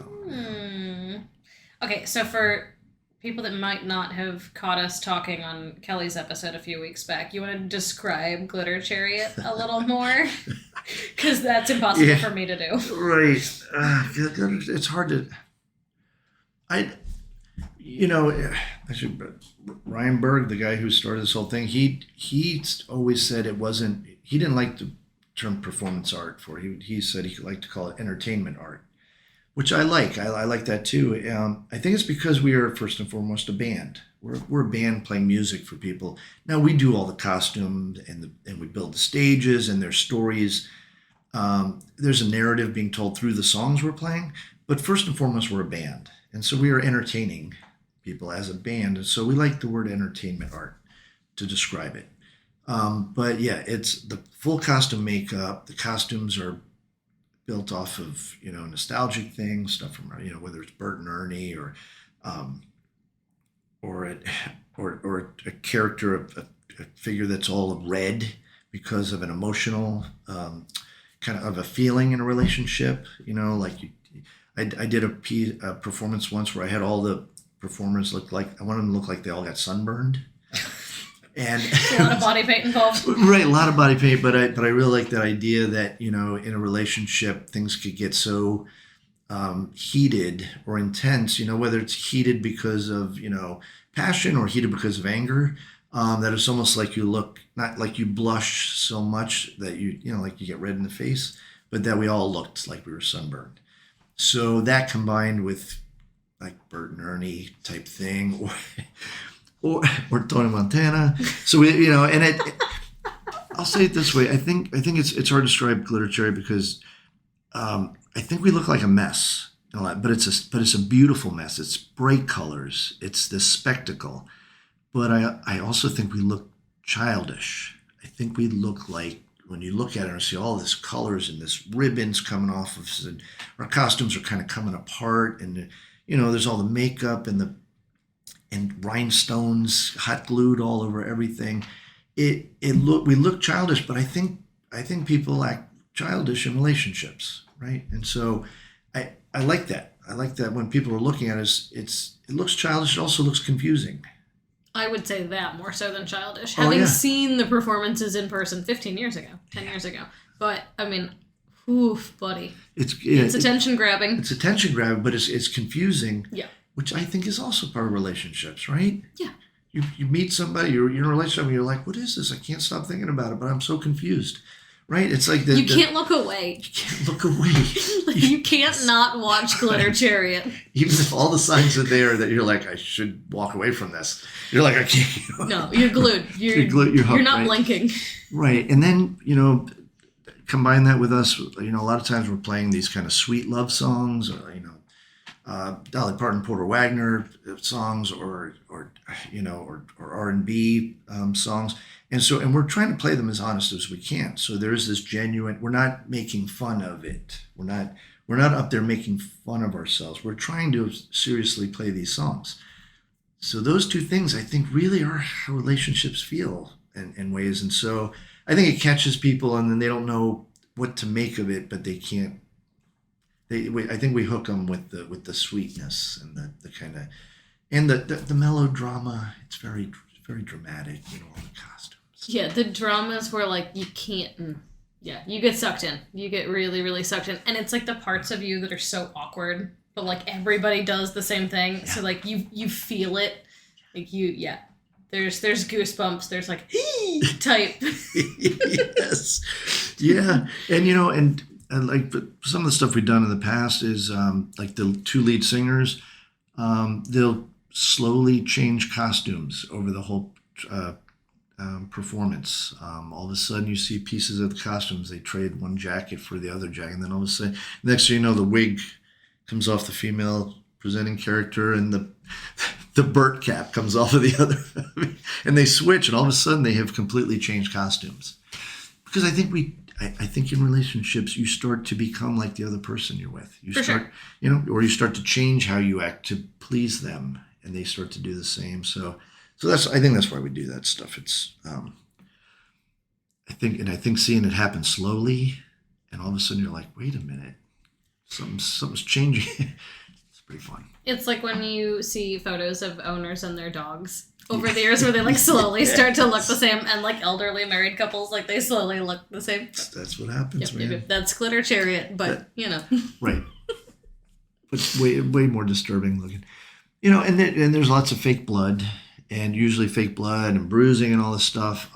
Okay, so for people that might not have caught us talking on Kelly's episode a few weeks back, you want to describe Glitter Chariot a little more? Because that's impossible for me to do. Right. It's hard to... actually, Ryan Berg, the guy who started this whole thing, he always said he didn't like the term performance art for it. He said he liked to call it entertainment art, which I like. I like that too. I think it's because we are first and foremost a band. We're a band playing music for people. Now we do all the costumes and we build the stages and there's stories. There's a narrative being told through the songs we're playing, but first and foremost we're a band, and so we are entertaining people as a band. And so we like the word entertainment art to describe it. But yeah, it's the full costume makeup. The costumes are built off of, nostalgic things, stuff from, whether it's Bert and Ernie um, or a, or a character, a figure that's all red because of an emotional kind of a feeling in a relationship. I did a performance once where I had all the performers look like, I wanted them to look like they all got sunburned. And a lot of body paint involved. Right, a lot of body paint, but I really like that idea that, in a relationship, things could get so heated or intense, whether it's heated because of, passion or heated because of anger, that it's almost like you look, not like you blush so much that like you get red in the face, but that we all looked like we were sunburned. So that combined with like Bert and Ernie type thing, or Tony Montana. So I'll say it this way. I think it's hard to describe Glitter Chariot because I think we look like a mess, but it's a beautiful mess. It's bright colors. It's this spectacle. But I also think we look childish. I think we look like, when you look at it and see all this colors and this ribbons coming off of us, and our costumes are kind of coming apart, and there's all the makeup and rhinestones hot glued all over everything. We look childish, but I think people act childish in relationships, right? And so I like that. I like that when people are looking at us, it looks childish. It also looks confusing. I would say that more so than childish. Oh, Having seen the performances in person 15 years ago, 10 years ago. But, I mean, oof, buddy. It's attention grabbing. It's attention grabbing, but it's confusing. Yeah. Which I think is also part of relationships, right? Yeah. You meet somebody, you're in a relationship, and you're like, what is this? I can't stop thinking about it, but I'm so confused. Right? It's like you can't look away. You can't look away. You can't not watch Glitter Chariot. Even if all the signs are there that you're like, I should walk away from this. You're like, I can't. No, you're glued. You're glued. You're hooked, you're not right? blinking. Right. And then, combine that with us, a lot of times we're playing these kind of sweet love songs, or, Dolly Parton, Porter Wagner songs, or R&B songs. And we're trying to play them as honest as we can. So there's this genuine, we're not making fun of it. We're not up there making fun of ourselves. We're trying to seriously play these songs. So those two things, I think, really are how relationships feel in ways. And so I think it catches people, and then they don't know what to make of it, but they can't. I think we hook them with the sweetness and the kind of, and the melodrama. It's very, very dramatic, all the costumes. Yeah, the dramas where like you can't. You get sucked in. You get really, really sucked in, and it's like the parts of you that are so awkward, but like everybody does the same thing. Yeah. So like you feel it, like There's goosebumps. There's like type. Yes. Yeah, and like some of the stuff we've done in the past is like the two lead singers, they'll slowly change costumes over the whole performance. All of a sudden you see pieces of the costumes. They trade one jacket for the other jacket, and then all of a sudden, next thing you know, the wig comes off the female presenting character, and the Bert cap comes off of the other, and they switch, and all of a sudden they have completely changed costumes. Because I think in relationships you start to become like the other person you're with. Or you start to change how you act to please them, and they start to do the same. So I think that's why we do that stuff. It's I think seeing it happen slowly, and all of a sudden you're like, wait a minute, something's changing. It's pretty fun. It's like when you see photos of owners and their dogs over the years, where they like slowly start to look the same, and like elderly married couples, like they slowly look the same. That's what happens, man. Yep. That's Glitter Chariot, but right. But way more disturbing looking, and there's lots of fake blood, and usually fake blood and bruising and all this stuff,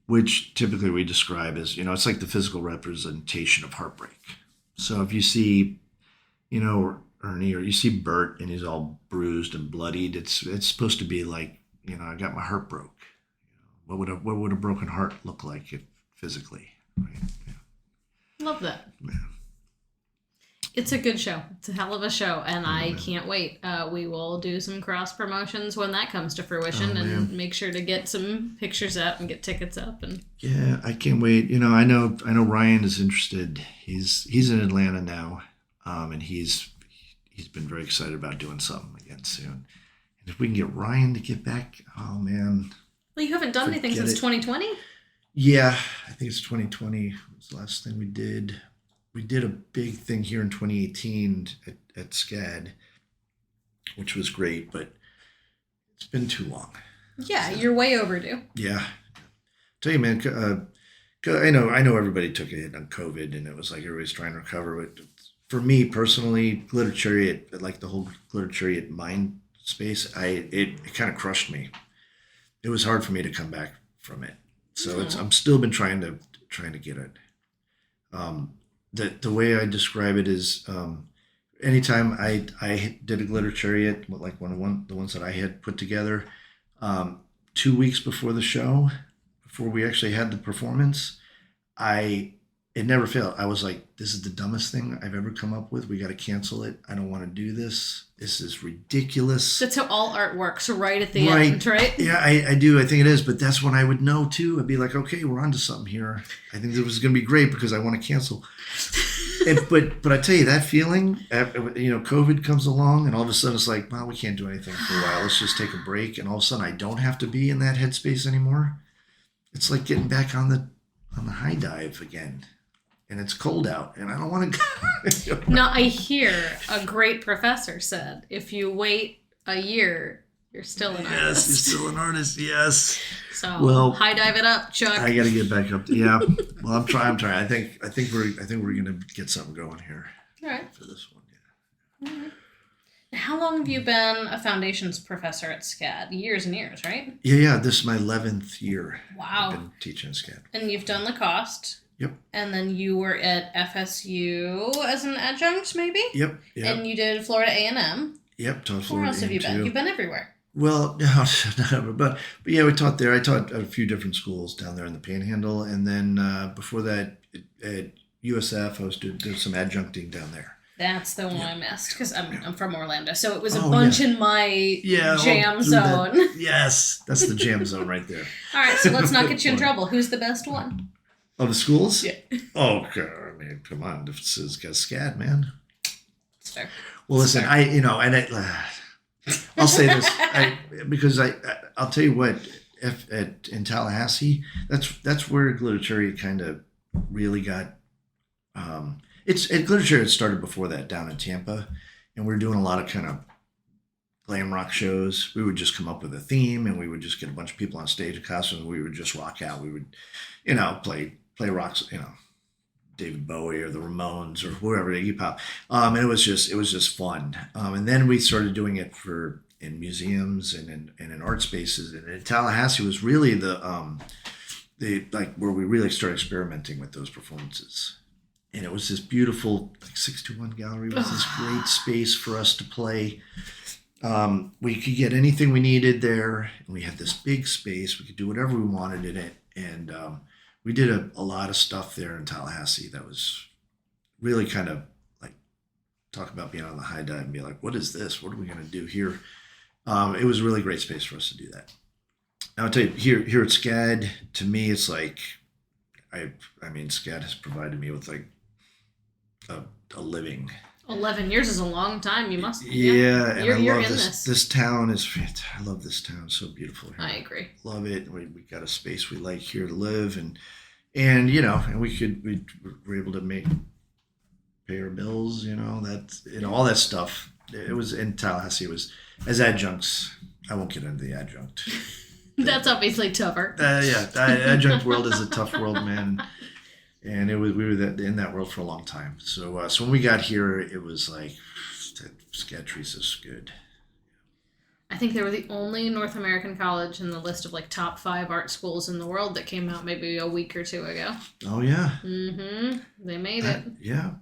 which typically we describe as, it's like the physical representation of heartbreak. So if you see, Ernie, or you see Bert and he's all bruised and bloodied, it's supposed to be like, I got my heart broke. What would a broken heart look like physically? Right? Yeah. Love that. Yeah. It's a good show. It's a hell of a show, and I can't wait. We will do some cross promotions when that comes to fruition, and make sure to get some pictures up and get tickets up. And yeah, I can't wait. I know Ryan is interested. He's in Atlanta now, and he's been very excited about doing something again soon. And if we can get Ryan to get back, oh man. Well, you haven't done anything since 2020? Yeah, I think it's 2020 was the last thing we did. We did a big thing here in 2018 at SCAD, which was great, but it's been too long. Yeah, so, you're way overdue. Yeah. Tell you, man, I know everybody took a hit on COVID, and it was like everybody's trying to recover. But for me personally, Glitter Chariot, like the whole Glitter Chariot mind space, it kind of crushed me. It was hard for me to come back from it. So I'm still been trying to get it. The way I describe it is, anytime I did a Glitter Chariot, like the ones that I had put together, 2 weeks before the show, before we actually had the performance, it never failed. I was like, this is the dumbest thing I've ever come up with. We got to cancel it. I don't want to do this. This is ridiculous. That's how all art works, right at the end, right? Yeah, I do. I think it is. But that's when I would know, too. I'd be like, okay, we're onto something here. I think this was going to be great because I want to cancel. But I tell you, that feeling, COVID comes along and all of a sudden it's like, well, we can't do anything for a while. Let's just take a break. And all of a sudden I don't have to be in that headspace anymore. It's like getting back on the high dive again. And it's cold out, and I don't want to go. No, I hear a great professor said, if you wait a year, you're still an artist. Yes, you're still an artist, yes. So high dive it up, Chuck. I got to get back up. Yeah. Well, I'm trying. I think we're going to get something going here. All right. For this one, yeah. All right. How long have you been a foundations professor at SCAD? Years and years, right? Yeah. This is my 11th year. Wow. I've been teaching SCAD. And you've done Lacoste. Yep. And then you were at FSU as an adjunct, maybe? Yep. And you did Florida A&M. Yep. Taught Florida. Where else have you been? Too. You've been everywhere. Well, no, but yeah, we taught there. I taught at a few different schools down there in the Panhandle, and then before that at USF, I was doing some adjuncting down there. That's the one I missed because I'm from Orlando, so it was a bunch in my jam zone. Yes, that's the jam zone right there. All right, so let's not get you in trouble. Who's the best one? Oh, the schools? Yeah. Oh, God. I mean, come on. This has got SCAD, man. It's fair. Well, listen, I'll say this because I'll tell you what, in Tallahassee, that's where Glitter Chariot kind of really got. Glitter Chariot started before that down in Tampa, and we were doing a lot of kind of glam rock shows. We would just come up with a theme, and we would just get a bunch of people on stage in costumes, and we would just rock out. We would, play rocks, David Bowie or the Ramones or whoever, Iggy Pop. And it was just fun. And then we started doing it in museums and in art spaces. And in Tallahassee was really the where we really started experimenting with those performances. And it was this beautiful 621 gallery was this great space for us to play. We could get anything we needed there, and we had this big space. We could do whatever we wanted in it, and we did a lot of stuff there in Tallahassee that was really kind of like, talk about being on the high dive and be like, what is this? What are we going to do here? It was a really great space for us to do that. Now I'll tell you, here at SCAD, to me, it's like, I mean, SCAD has provided me with like a living. 11 years is a long time. You must. Yeah, and you're I love in this. This town is fantastic. I love this town. It's so beautiful here. I agree. Love it. We got a space we like here to live, and we were able to pay our bills. All that stuff. It was in Tallahassee. It was as adjuncts. I won't get into the adjunct. That's obviously tougher. Adjunct world is a tough world, man. And we were in that world for a long time. So when we got here, it was like, SCAD treats us good. I think they were the only North American college in the list of like top 5 art schools in the world that came out maybe a week or 2 ago. Oh yeah. Mm-hmm. They made it. Yeah.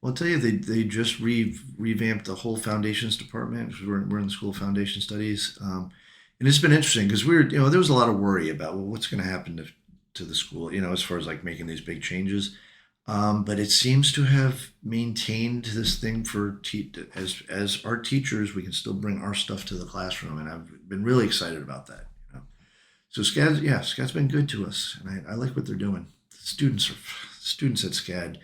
Well, I'll tell you, they just revamped the whole foundations department. We're in the School of Foundation Studies, and it's been interesting because there was a lot of worry about what's going to happen to the school, as far as like making these big changes. But it seems to have maintained this thing for as art teachers, we can still bring our stuff to the classroom, and I've been really excited about that. So SCAD's been good to us, and I like what they're doing. Students at SCAD.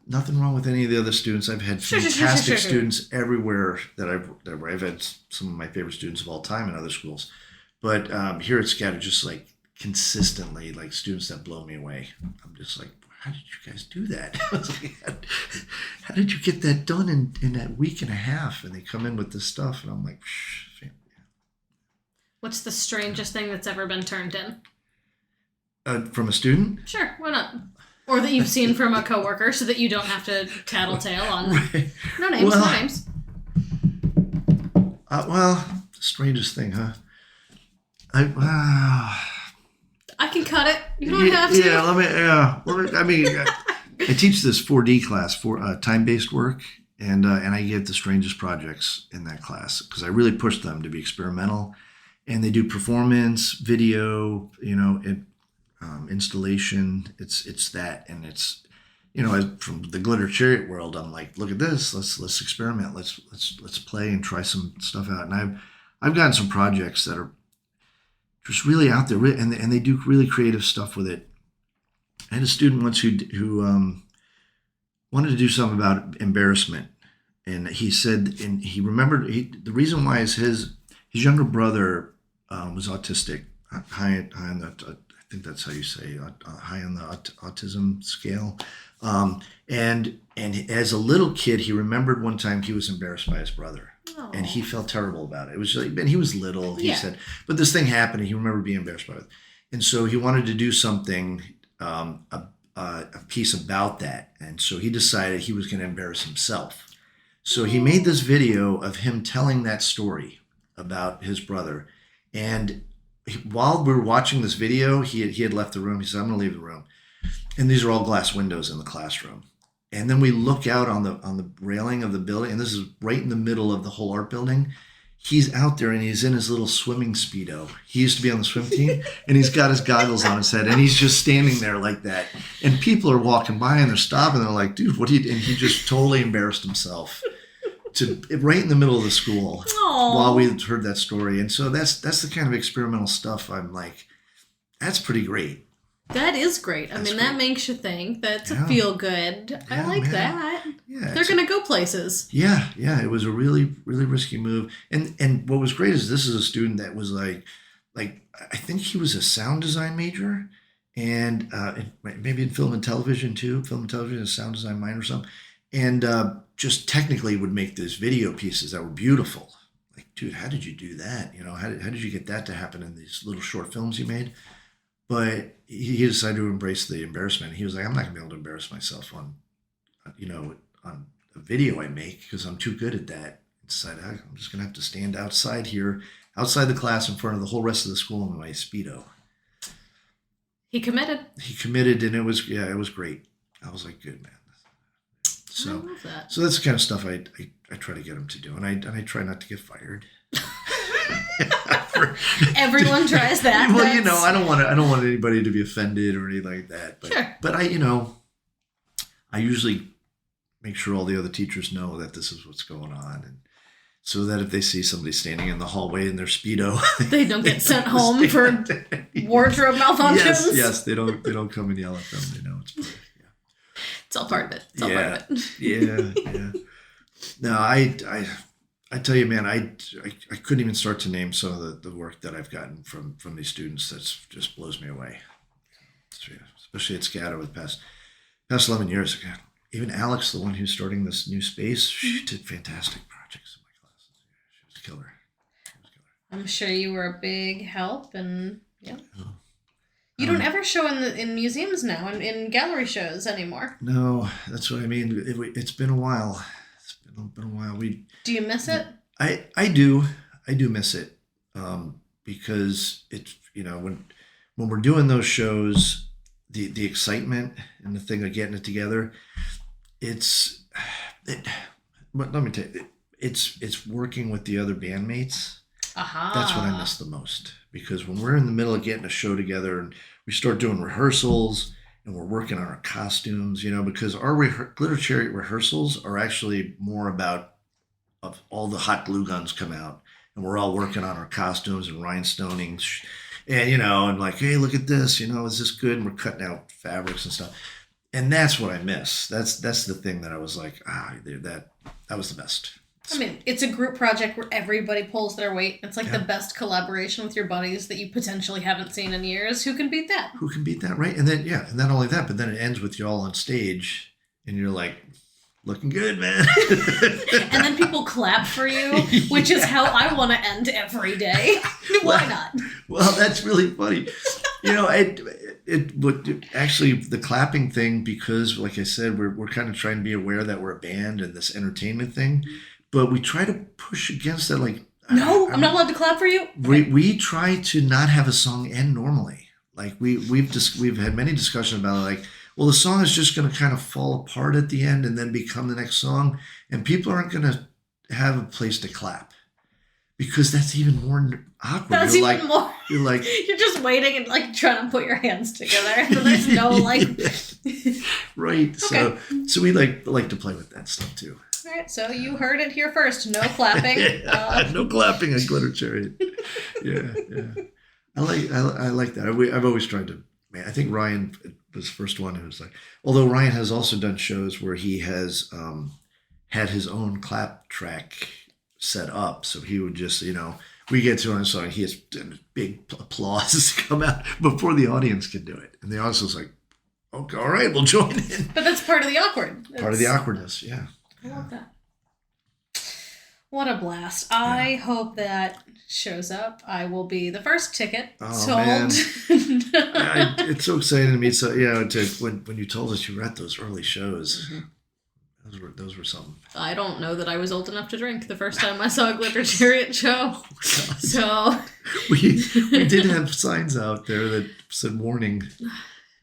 Nothing wrong with any of the other students. I've had fantastic students everywhere that I've had some of my favorite students of all time in other schools, but here at SCAD are just like consistently like students that blow me away. I'm just like, how did you guys do that? I was like, how did you get that done in that week and a half? And they come in with this stuff, and I'm like, what's the strangest thing that's ever been turned in? From a student? Sure, why not? Or that you've seen from a coworker, so that you don't have to tattletale on. Right. No names, no names. Strangest thing, huh? I can cut it. You don't have to. I teach this 4D class for time-based work, and I get the strangest projects in that class because I really push them to be experimental, and they do performance, video, installation. It's that, and it's from the Glitter Chariot world. I'm like, look at this. Let's experiment. Let's play and try some stuff out. And I've gotten some projects that are just really out there, and they do really creative stuff with it. I had a student once who wanted to do something about embarrassment, and he said, and he remembered the reason why is his younger brother was autistic, high on the I think that's how you say high on the autism scale, and as a little kid, he remembered one time he was embarrassed by his brother. Oh. And he felt terrible about it. It was like, and he was little. He said, but this thing happened, and he remembered being embarrassed by it. And so he wanted to do something, a piece about that. And so he decided he was going to embarrass himself. So he made this video of him telling that story about his brother. And while we were watching this video, he had left the room. He said, "I'm going to leave the room." And these are all glass windows in the classroom. And then we look out on the railing of the building, and this is right in the middle of the whole art building. He's out there, and he's in his little swimming Speedo. He used to be on the swim team, and he's got his goggles on his head, and he's just standing there like that. And people are walking by, and they're stopping. They're like, "Dude, what do you?" And he just totally embarrassed himself right in the middle of the school. Aww. While we heard that story. And so that's the kind of experimental stuff. I'm like, that's pretty great. That is great. I mean, that makes you think. That's a feel good. Yeah, I like that. Yeah, they're going to go places. Yeah. It was a really, really risky move. And what was great is this is a student that was like I think he was a sound design major, and maybe in film and television too. Film and television, a sound design minor or something. And just technically would make these video pieces that were beautiful. Like, dude, how did you do that? How did you get that to happen in these little short films you made? But he decided to embrace the embarrassment. He was like, I'm not going to be able to embarrass myself on a video I make because I'm too good at that. He decided, I'm just going to have to stand outside the class in front of the whole rest of the school in my Speedo. He committed, and it was great. I was like, good, man. So, I love that. So that's the kind of stuff I try to get him to do. And I try not to get fired. Everyone tries that. Well, I don't want anybody to be offended or anything like that. But, sure. But I usually make sure all the other teachers know that this is what's going on, and so that if they see somebody standing in the hallway in their Speedo, they don't get sent home for wardrobe malfunctions. Yes, they don't come and yell at them. They know it's part of it. Yeah. It's all part of it. It's all part of it. Yeah. No, I tell you, man, I couldn't even start to name some of the work that I've gotten from these students. That's just blows me away. Especially at SCAD over the past 11 years. Again, even Alex, the one who's starting this new space, she did fantastic projects in my classes. She was a killer. I'm sure you were a big help, and yeah. Oh. You don't ever show in museums now, in gallery shows anymore. No, that's what I mean. It's been a while. Been a while. Do you miss it? I do miss it, because it's when we're doing those shows, the excitement and the thing of getting it together, but let me tell you, it's working with the other bandmates. Aha. That's what I miss the most, because when we're in the middle of getting a show together and we start doing rehearsals and we're working on our costumes, because our Glitter Chariot rehearsals are actually more about of all the hot glue guns come out, and we're all working on our costumes and rhinestoning, and like, hey, look at this, is this good? And we're cutting out fabrics and stuff, and that's what I miss. That's the thing that I was like, that was the best. I mean, it's a group project where everybody pulls their weight. It's like the best collaboration with your buddies that you potentially haven't seen in years. Who can beat that? Who can beat that, right? And then, and not only that, but then it ends with you all on stage, and you're like, looking good, man. And then people clap for you, which is how I want to end every day. Why not? Well, that's really funny. Actually, the clapping thing, because, like I said, we're kind of trying to be aware that we're a band and this entertainment thing. But we try to push against that, like... No, I'm not allowed to clap for you? We try to not have a song end normally. Like, we've had many discussions about it, like, well, the song is just going to kind of fall apart at the end and then become the next song, and people aren't going to have a place to clap. Because that's even more awkward. That's even more... You're like... You're just waiting and, like, trying to put your hands together, and there's no, like... Right. Okay. So we like to play with that stuff, too. All right, so you heard it here first. No clapping. No clapping on Glitter Chariot. Yeah. I like that. I've always tried to. Man, I think Ryan was the first one who was like. Although Ryan has also done shows where he has had his own clap track set up, so he would just we get to a song, he has big applause come out before the audience can do it, and the audience was like, "Okay, all right, we'll join in." But that's part of the awkward. Part of the awkwardness, yeah. I love that. What a blast. I hope that shows up. I will be the first ticket sold. Man. It's so exciting to me. So, when you told us you were at those early shows, those were something. I don't know that I was old enough to drink the first time I saw a Glitter Chariot show. So we did have signs out there that said warning.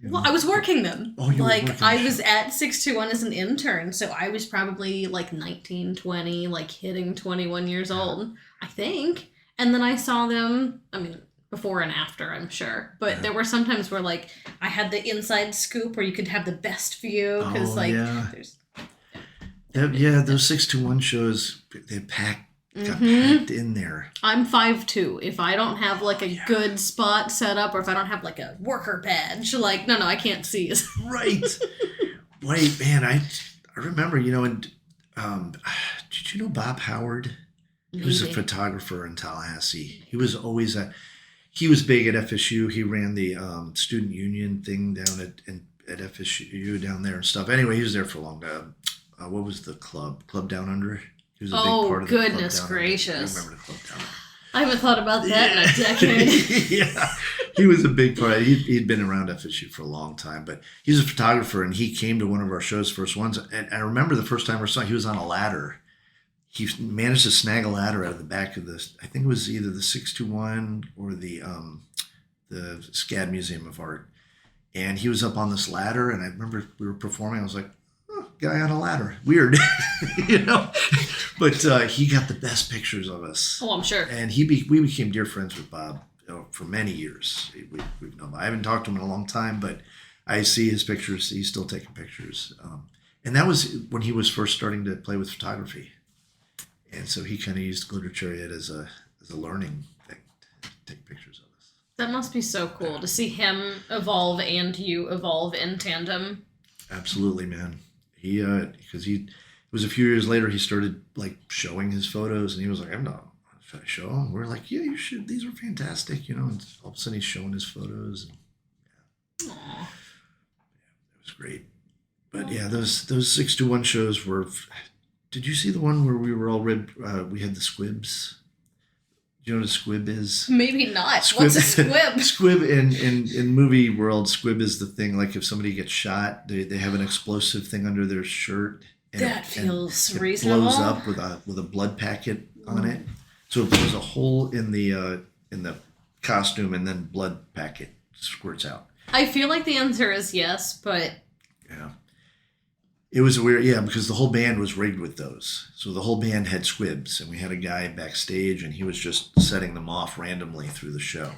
Well, I was working them. Oh, you were working. I was at 621 as an intern, so I was probably like 19, 20, like hitting 21 years old, I think. And then I saw them, before and after, I'm sure. But there were some times where, like, I had the inside scoop where you could have the best view. Because, there's... those 621 shows, they got packed in there. I'm 5'2". If I don't have like a good spot set up, or if I don't have like a worker badge, like no, I can't see. Right. Wait, man, I remember, and did you know Bob Howard? He was a photographer in Tallahassee. He was always he was big at FSU. He ran the student union thing down at FSU down there and stuff. Anyway, he was there for a long time. What was the club? Club Down Under? He was a big part of the goodness gracious. I remember the Club Down Under. I haven't thought about that in a decade. Yeah, he was a big part. He'd been around FSU for a long time, but he's a photographer, and he came to one of our shows, first ones. And I remember the first time I saw him, he was on a ladder. He managed to snag a ladder out of the back of this. I think it was either the 621 or the SCAD Museum of Art. And he was up on this ladder, and I remember we were performing. I was like, guy on a ladder. Weird. But he got the best pictures of us. Oh, I'm sure. And we became dear friends with Bob for many years. We've known. I haven't talked to him in a long time, but I see his pictures. He's still taking pictures. And that was when he was first starting to play with photography. And so he kind of used Glitter Chariot as a learning thing to take pictures of us. That must be so cool to see him evolve and you evolve in tandem. Absolutely, man. Because it was a few years later, he started like showing his photos, and he was like, should I show them? We're like, yeah, you should. These are fantastic, and all of a sudden he's showing his photos. And, Aww. Yeah, it was great. But yeah, those 621 shows were. Did you see the one where we were all red? We had the squibs. Do you know what a squib is? Maybe not. What's a squib? Squib in movie world, squib is the thing, like if somebody gets shot, they have an explosive thing under their shirt. And that feels it reasonable. Blows up with a blood packet on it. So it blows a hole in the costume, and then blood packet squirts out. I feel like the answer is yes, but... Yeah. It was weird, because the whole band was rigged with those. So the whole band had squibs, and we had a guy backstage, and he was just setting them off randomly through the show.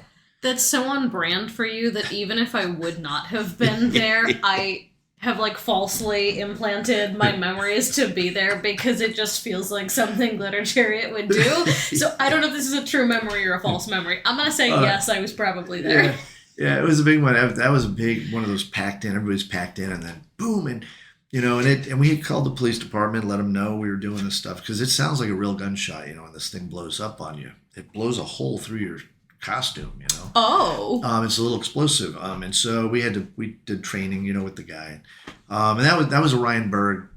That's so on brand for you that even if I would not have been there, I have like falsely implanted my memories to be there because it just feels like something Glitter Chariot would do. So I don't know if this is a true memory or a false memory. I'm going to say yes, I was probably there. Yeah, it was a big one. That was a big one of those packed in. Everybody's packed in, and then boom, and and we had called the police department, let them know we were doing this stuff because it sounds like a real gunshot, and this thing blows up on you. It blows a hole through your costume, Oh. It's a little explosive. And so we did training, with the guy. And that was a Ryan Berg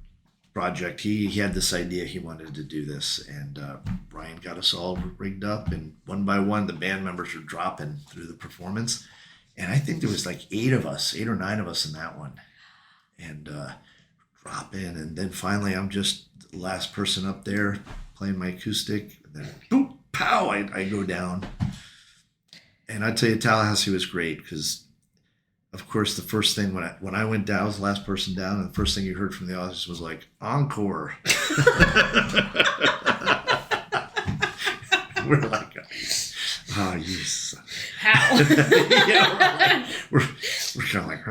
project. He had this idea, he wanted to do this, and Ryan got us all rigged up, and one by one the band members were dropping through the performance. And I think there was like 8 or 9 of us in that one. And drop in, and then finally I'm just the last person up there playing my acoustic, and then boom, pow, I go down. And I tell you, Tallahassee was great because, of course, the first thing when I went down, I was the last person down, and the first thing you heard from the audience was like, encore. We're like, oh, you suck. How? Yeah, we're kind of like,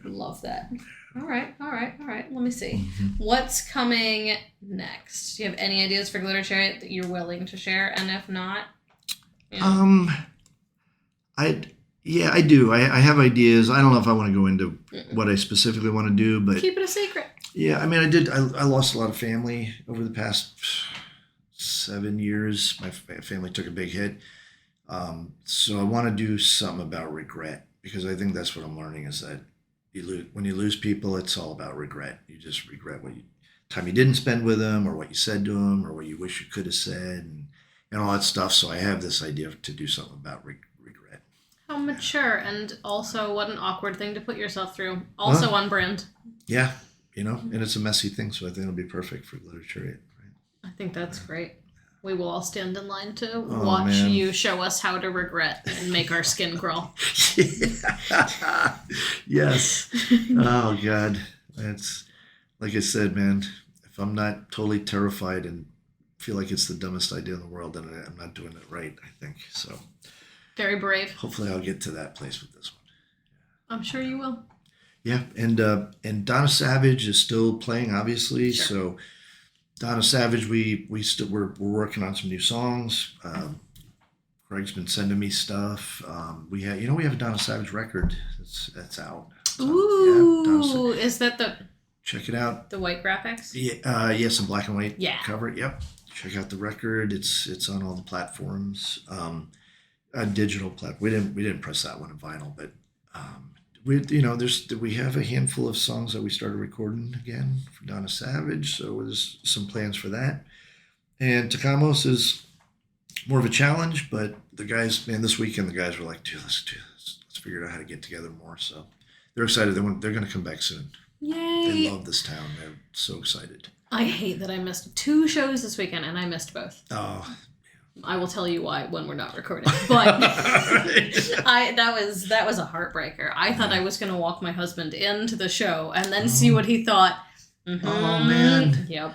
Love that. All right. Let me see. What's coming next? Do you have any ideas for Glitter Chariot that you're willing to share? And if not, I do. I have ideas. I don't know if I want to go into what I specifically want to do, but keep it a secret. Yeah, I mean, I lost a lot of family over the past 7 years. My family took a big hit. So I want to do something about regret because I think that's what I'm learning is that when you lose people, it's all about regret. You just regret time you didn't spend with them, or what you said to them, or what you wish you could have said, and all that stuff. So I have this idea to do something about regret. How mature, and also what an awkward thing to put yourself through. Also on brand. Yeah, and it's a messy thing, so I think it'll be perfect for Glitter Chariot. Right? I think that's great. We will all stand in line to watch you show us how to regret and make our skin crawl. Yes. Oh, God. It's like I said, man, if I'm not totally terrified and feel like it's the dumbest idea in the world, then I'm not doing it right, I think. So very brave. Hopefully I'll get to that place with this one. I'm sure you will. Yeah. And Donna Savage is still playing, obviously. Sure. So Donna Savage, we're working on some new songs. Craig's been sending me stuff. We have a Donna Savage record that's out. So, ooh, is that check it out. The white graphics? Yeah, yes, in black and white cover. Yep. Check out the record. It's on all the platforms. A digital platform. We didn't press that one in vinyl, but we have a handful of songs that we started recording again for Donna Savage, so there's some plans for that. And Tocamos is more of a challenge, but the guys, this weekend the guys were like, dude, let's do this. Let's figure out how to get together more. So they're excited. They're going to come back soon. Yay! They love this town. They're so excited. I hate that I missed 2 shows this weekend, and I missed both. Oh. I will tell you why when we're not recording. But that was a heartbreaker. I thought I was going to walk my husband into the show and then see what he thought. Mm-hmm. Oh, man. Yep.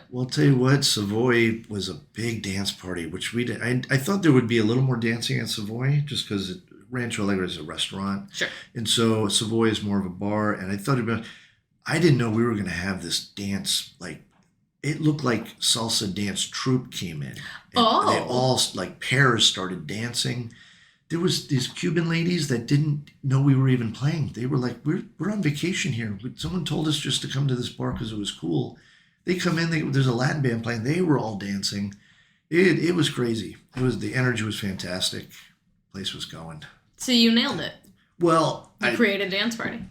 Well, I'll tell you what, Savoy was a big dance party, which we did. I thought there would be a little more dancing at Savoy just because Rancho Alegre is a restaurant. Sure. And so Savoy is more of a bar. And I didn't know we were going to have this dance, it looked like salsa dance troupe came in. And they all, pairs started dancing. There was these Cuban ladies that didn't know we were even playing. They were like, we're on vacation here. Someone told us just to come to this bar because it was cool. They come in, there's a Latin band playing. They were all dancing. It was crazy. The energy was fantastic. The place was going. So you nailed it. Well, you created a dance party.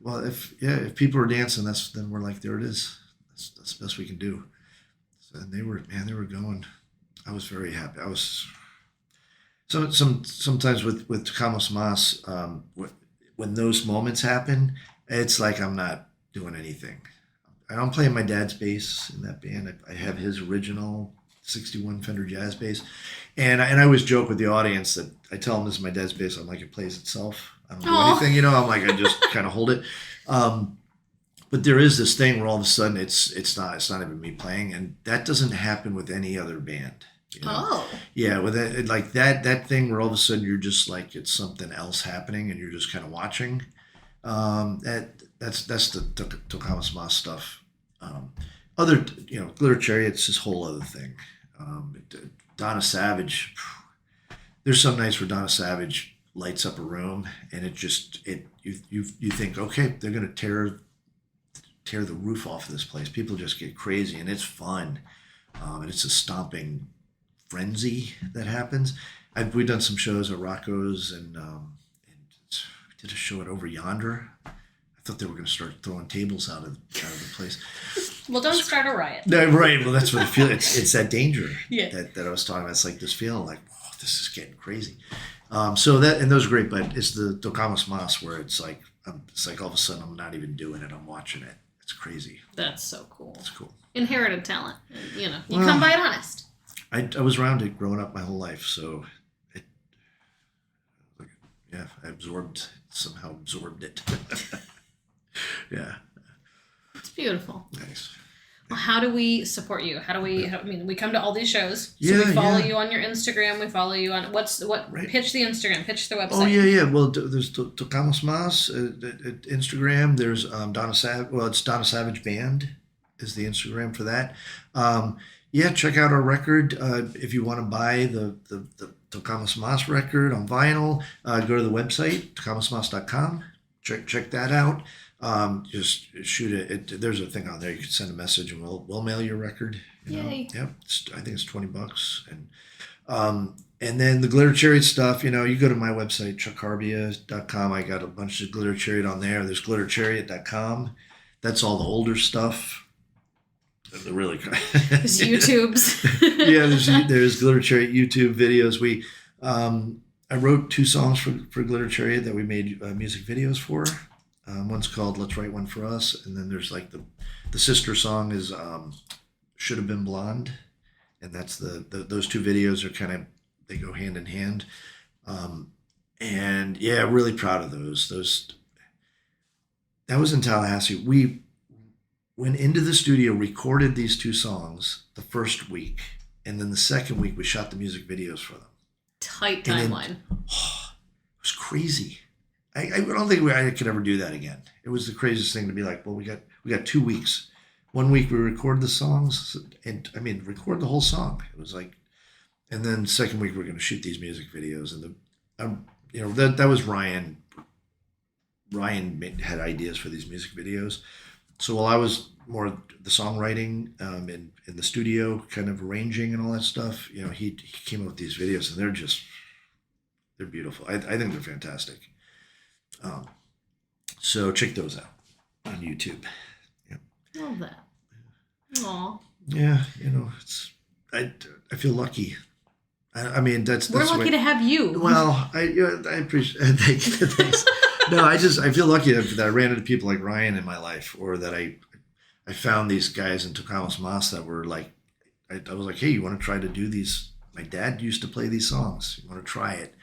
Well, if people are dancing, then we're like, there it is. That's the best we can do. So they were going. I was very happy. I was sometimes with Tocamos Mas, when those moments happen, it's like I'm not doing anything. I'm playing my dad's bass in that band. I have his original 61 Fender Jazz bass, and I always joke with the audience that I tell them this is my dad's bass. I'm like, it plays itself. I don't do anything, I'm like, I just kind of hold it. But there is this thing where all of a sudden it's not even me playing, and that doesn't happen with any other band. You know? Oh. Yeah, with that thing where all of a sudden you're just like it's something else happening and you're just kind of watching. That's the Tocamos Mas stuff. Other Glitter Chariot's this whole other thing. Donna Savage. There's some nights where Donna Savage lights up a room and you think, okay, they're gonna tear the roof off of this place. People just get crazy and it's fun. And it's a stomping frenzy that happens. We've done some shows at Rocco's and we did a show at Over Yonder. I thought they were going to start throwing tables out of the place. Well, don't start a riot. No, right. Well, that's what I feel. It's that danger that I was talking about. It's like this feeling like, oh, this is getting crazy. So those are great, but it's the Tocamos Mas where it's like all of a sudden I'm not even doing it. I'm watching it. It's crazy. That's so cool. It's cool. Inherited talent. You come by it honest. I was around it growing up my whole life, so I somehow absorbed it. Yeah. It's beautiful. Nice. Well, how do we support you? We come to all these shows. So we follow you on your Instagram. We follow you on right. Pitch the Instagram, pitch the website. Oh, yeah. Well, there's Tocamos Mas at Instagram. There's Donna Savage. Well, it's Donna Savage Band is the Instagram for that. Check out our record. If you want to buy the Tocamos Mas record on vinyl, go to the website, tocamosmas.com. Check that out. Just shoot it. There's a thing on there. You can send a message and we'll mail your record. Yay. Yep. I think it's $20. And then the Glitter Chariot stuff, you go to my website, chuckcarbia.com. I got a bunch of Glitter Chariot on there. There's glitterchariot.com. That's all the older stuff. The really there's YouTubes. Yeah, there's Glitter Chariot YouTube videos. I wrote 2 songs for Glitter Chariot that we made music videos for. One's called "Let's Write One for Us," and then there's like the sister song is "Should Have Been Blonde," and that's those 2 videos are they go hand in hand. And yeah, really proud of those. That was in Tallahassee. We went into the studio, recorded these 2 songs the first week, and then the second week we shot the music videos for them. Tight timeline. It was crazy. I don't think I could ever do that again. It was the craziest thing to be like, well, we got 2 weeks. 1 week we record the songs, and record the whole song. It was like, and then second week we're going to shoot these music videos, and that was Ryan. Ryan had ideas for these music videos. So while I was more the songwriting in the studio, kind of arranging and all that stuff, he came up with these videos, and they're beautiful. I think they're fantastic. So check those out on YouTube. Yeah. Love that. Aw. Yeah, I feel lucky. That's we're lucky to have you. Well, I appreciate. Thanks. No, I feel lucky that I ran into people like Ryan in my life, or that I found these guys in Tocamos Mas that were like, I was like, hey, you want to try to do these? My dad used to play these songs. You want to try it?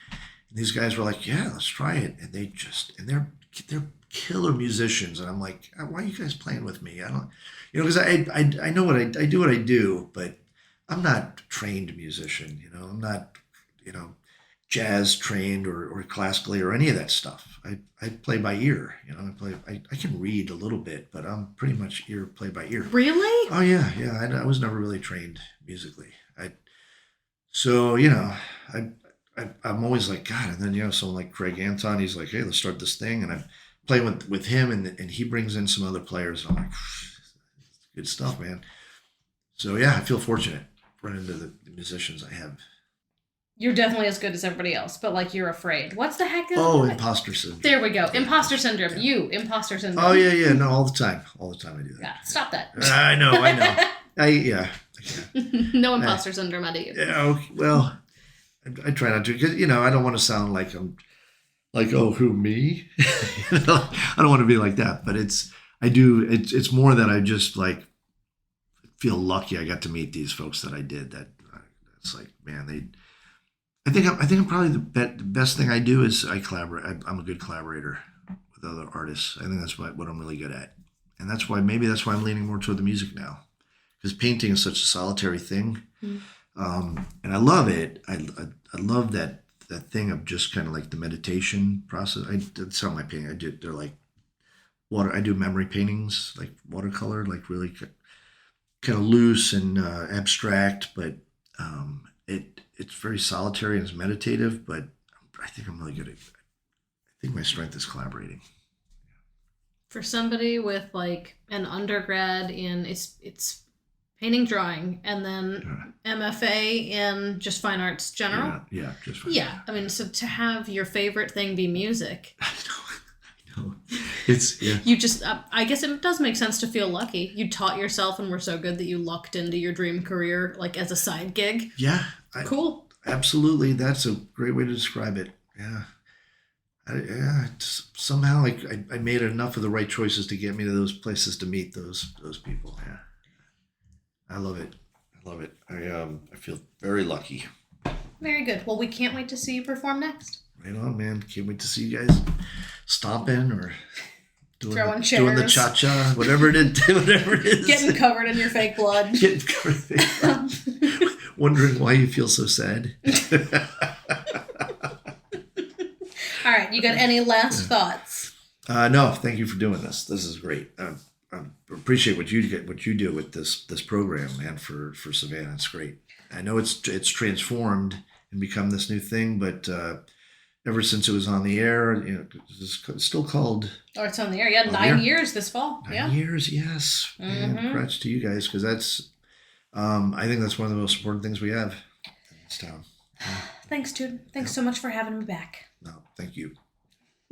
And these guys were like, yeah, let's try it. And they're killer musicians. And I'm like, why are you guys playing with me? I don't, because I know I do what I do, but I'm not a trained musician. I'm not, jazz trained or classically or any of that stuff. I play by ear. I can read a little bit, but I'm pretty much play by ear. Really? Oh yeah. I was never really trained musically. I'm always like, God, and then someone like Craig Anton, he's like, hey, let's start this thing, and I'm playing with him, and he brings in some other players. And I'm like, good stuff, man. So yeah, I feel fortunate running into the musicians I have. You're definitely as good as everybody else, but you're afraid. What's the heck is imposter syndrome. There we go. Imposter syndrome. Imposter syndrome. Oh yeah. No, all the time I do that. Yeah, stop that. I know. No imposter syndrome out of you. Yeah. Okay, well, I try not to, because I don't want to sound like I'm like, oh, who, me? I don't want to be like that, but it's more that I just feel lucky I got to meet these folks that I did. That it's like, man, I think I'm probably the best thing I do is I collaborate. I'm a good collaborator with other artists. I think that's what I'm really good at, and that's why I'm leaning more toward the music now, because painting is such a solitary thing. And I love it. I love that thing of just kind of like the meditation process. That's how my painting. They're like water. I do memory paintings, like watercolor, like really kind of loose and abstract, but it's very solitary and it's meditative. But I think I'm really good at. I think my strength is collaborating. For somebody with like an undergrad in it's painting, drawing, and then MFA in just fine arts general. Yeah, just fine. Yeah, I mean, so to have your favorite thing be music. I know. It's You just, I guess it does make sense to feel lucky. You taught yourself and were so good that you lucked into your dream career, like as a side gig. Yeah. Cool. Absolutely. That's a great way to describe it. Yeah. Somehow I made enough of the right choices to get me to those places to meet those people. Yeah. I love it. I feel very lucky. Very good. Well, we can't wait to see you perform next. Right on, man. Can't wait to see you guys stomping or doing the cha-cha, whatever it is. Getting covered in your fake blood. Wondering why you feel so sad. All right. You got any last thoughts? No, thank you for doing this. This is great. I appreciate what you do with this program, man, for Savannah. It's great. I know it's transformed and become this new thing, but ever since it was on the air, it's still called. Oh, it's on the air. Yeah, 9 years this fall. 9 years, yes. Mm-hmm. Congrats to you guys, because that's. I think that's one of the most important things we have in this town. Thanks, dude. Thanks so much for having me back. No, thank you.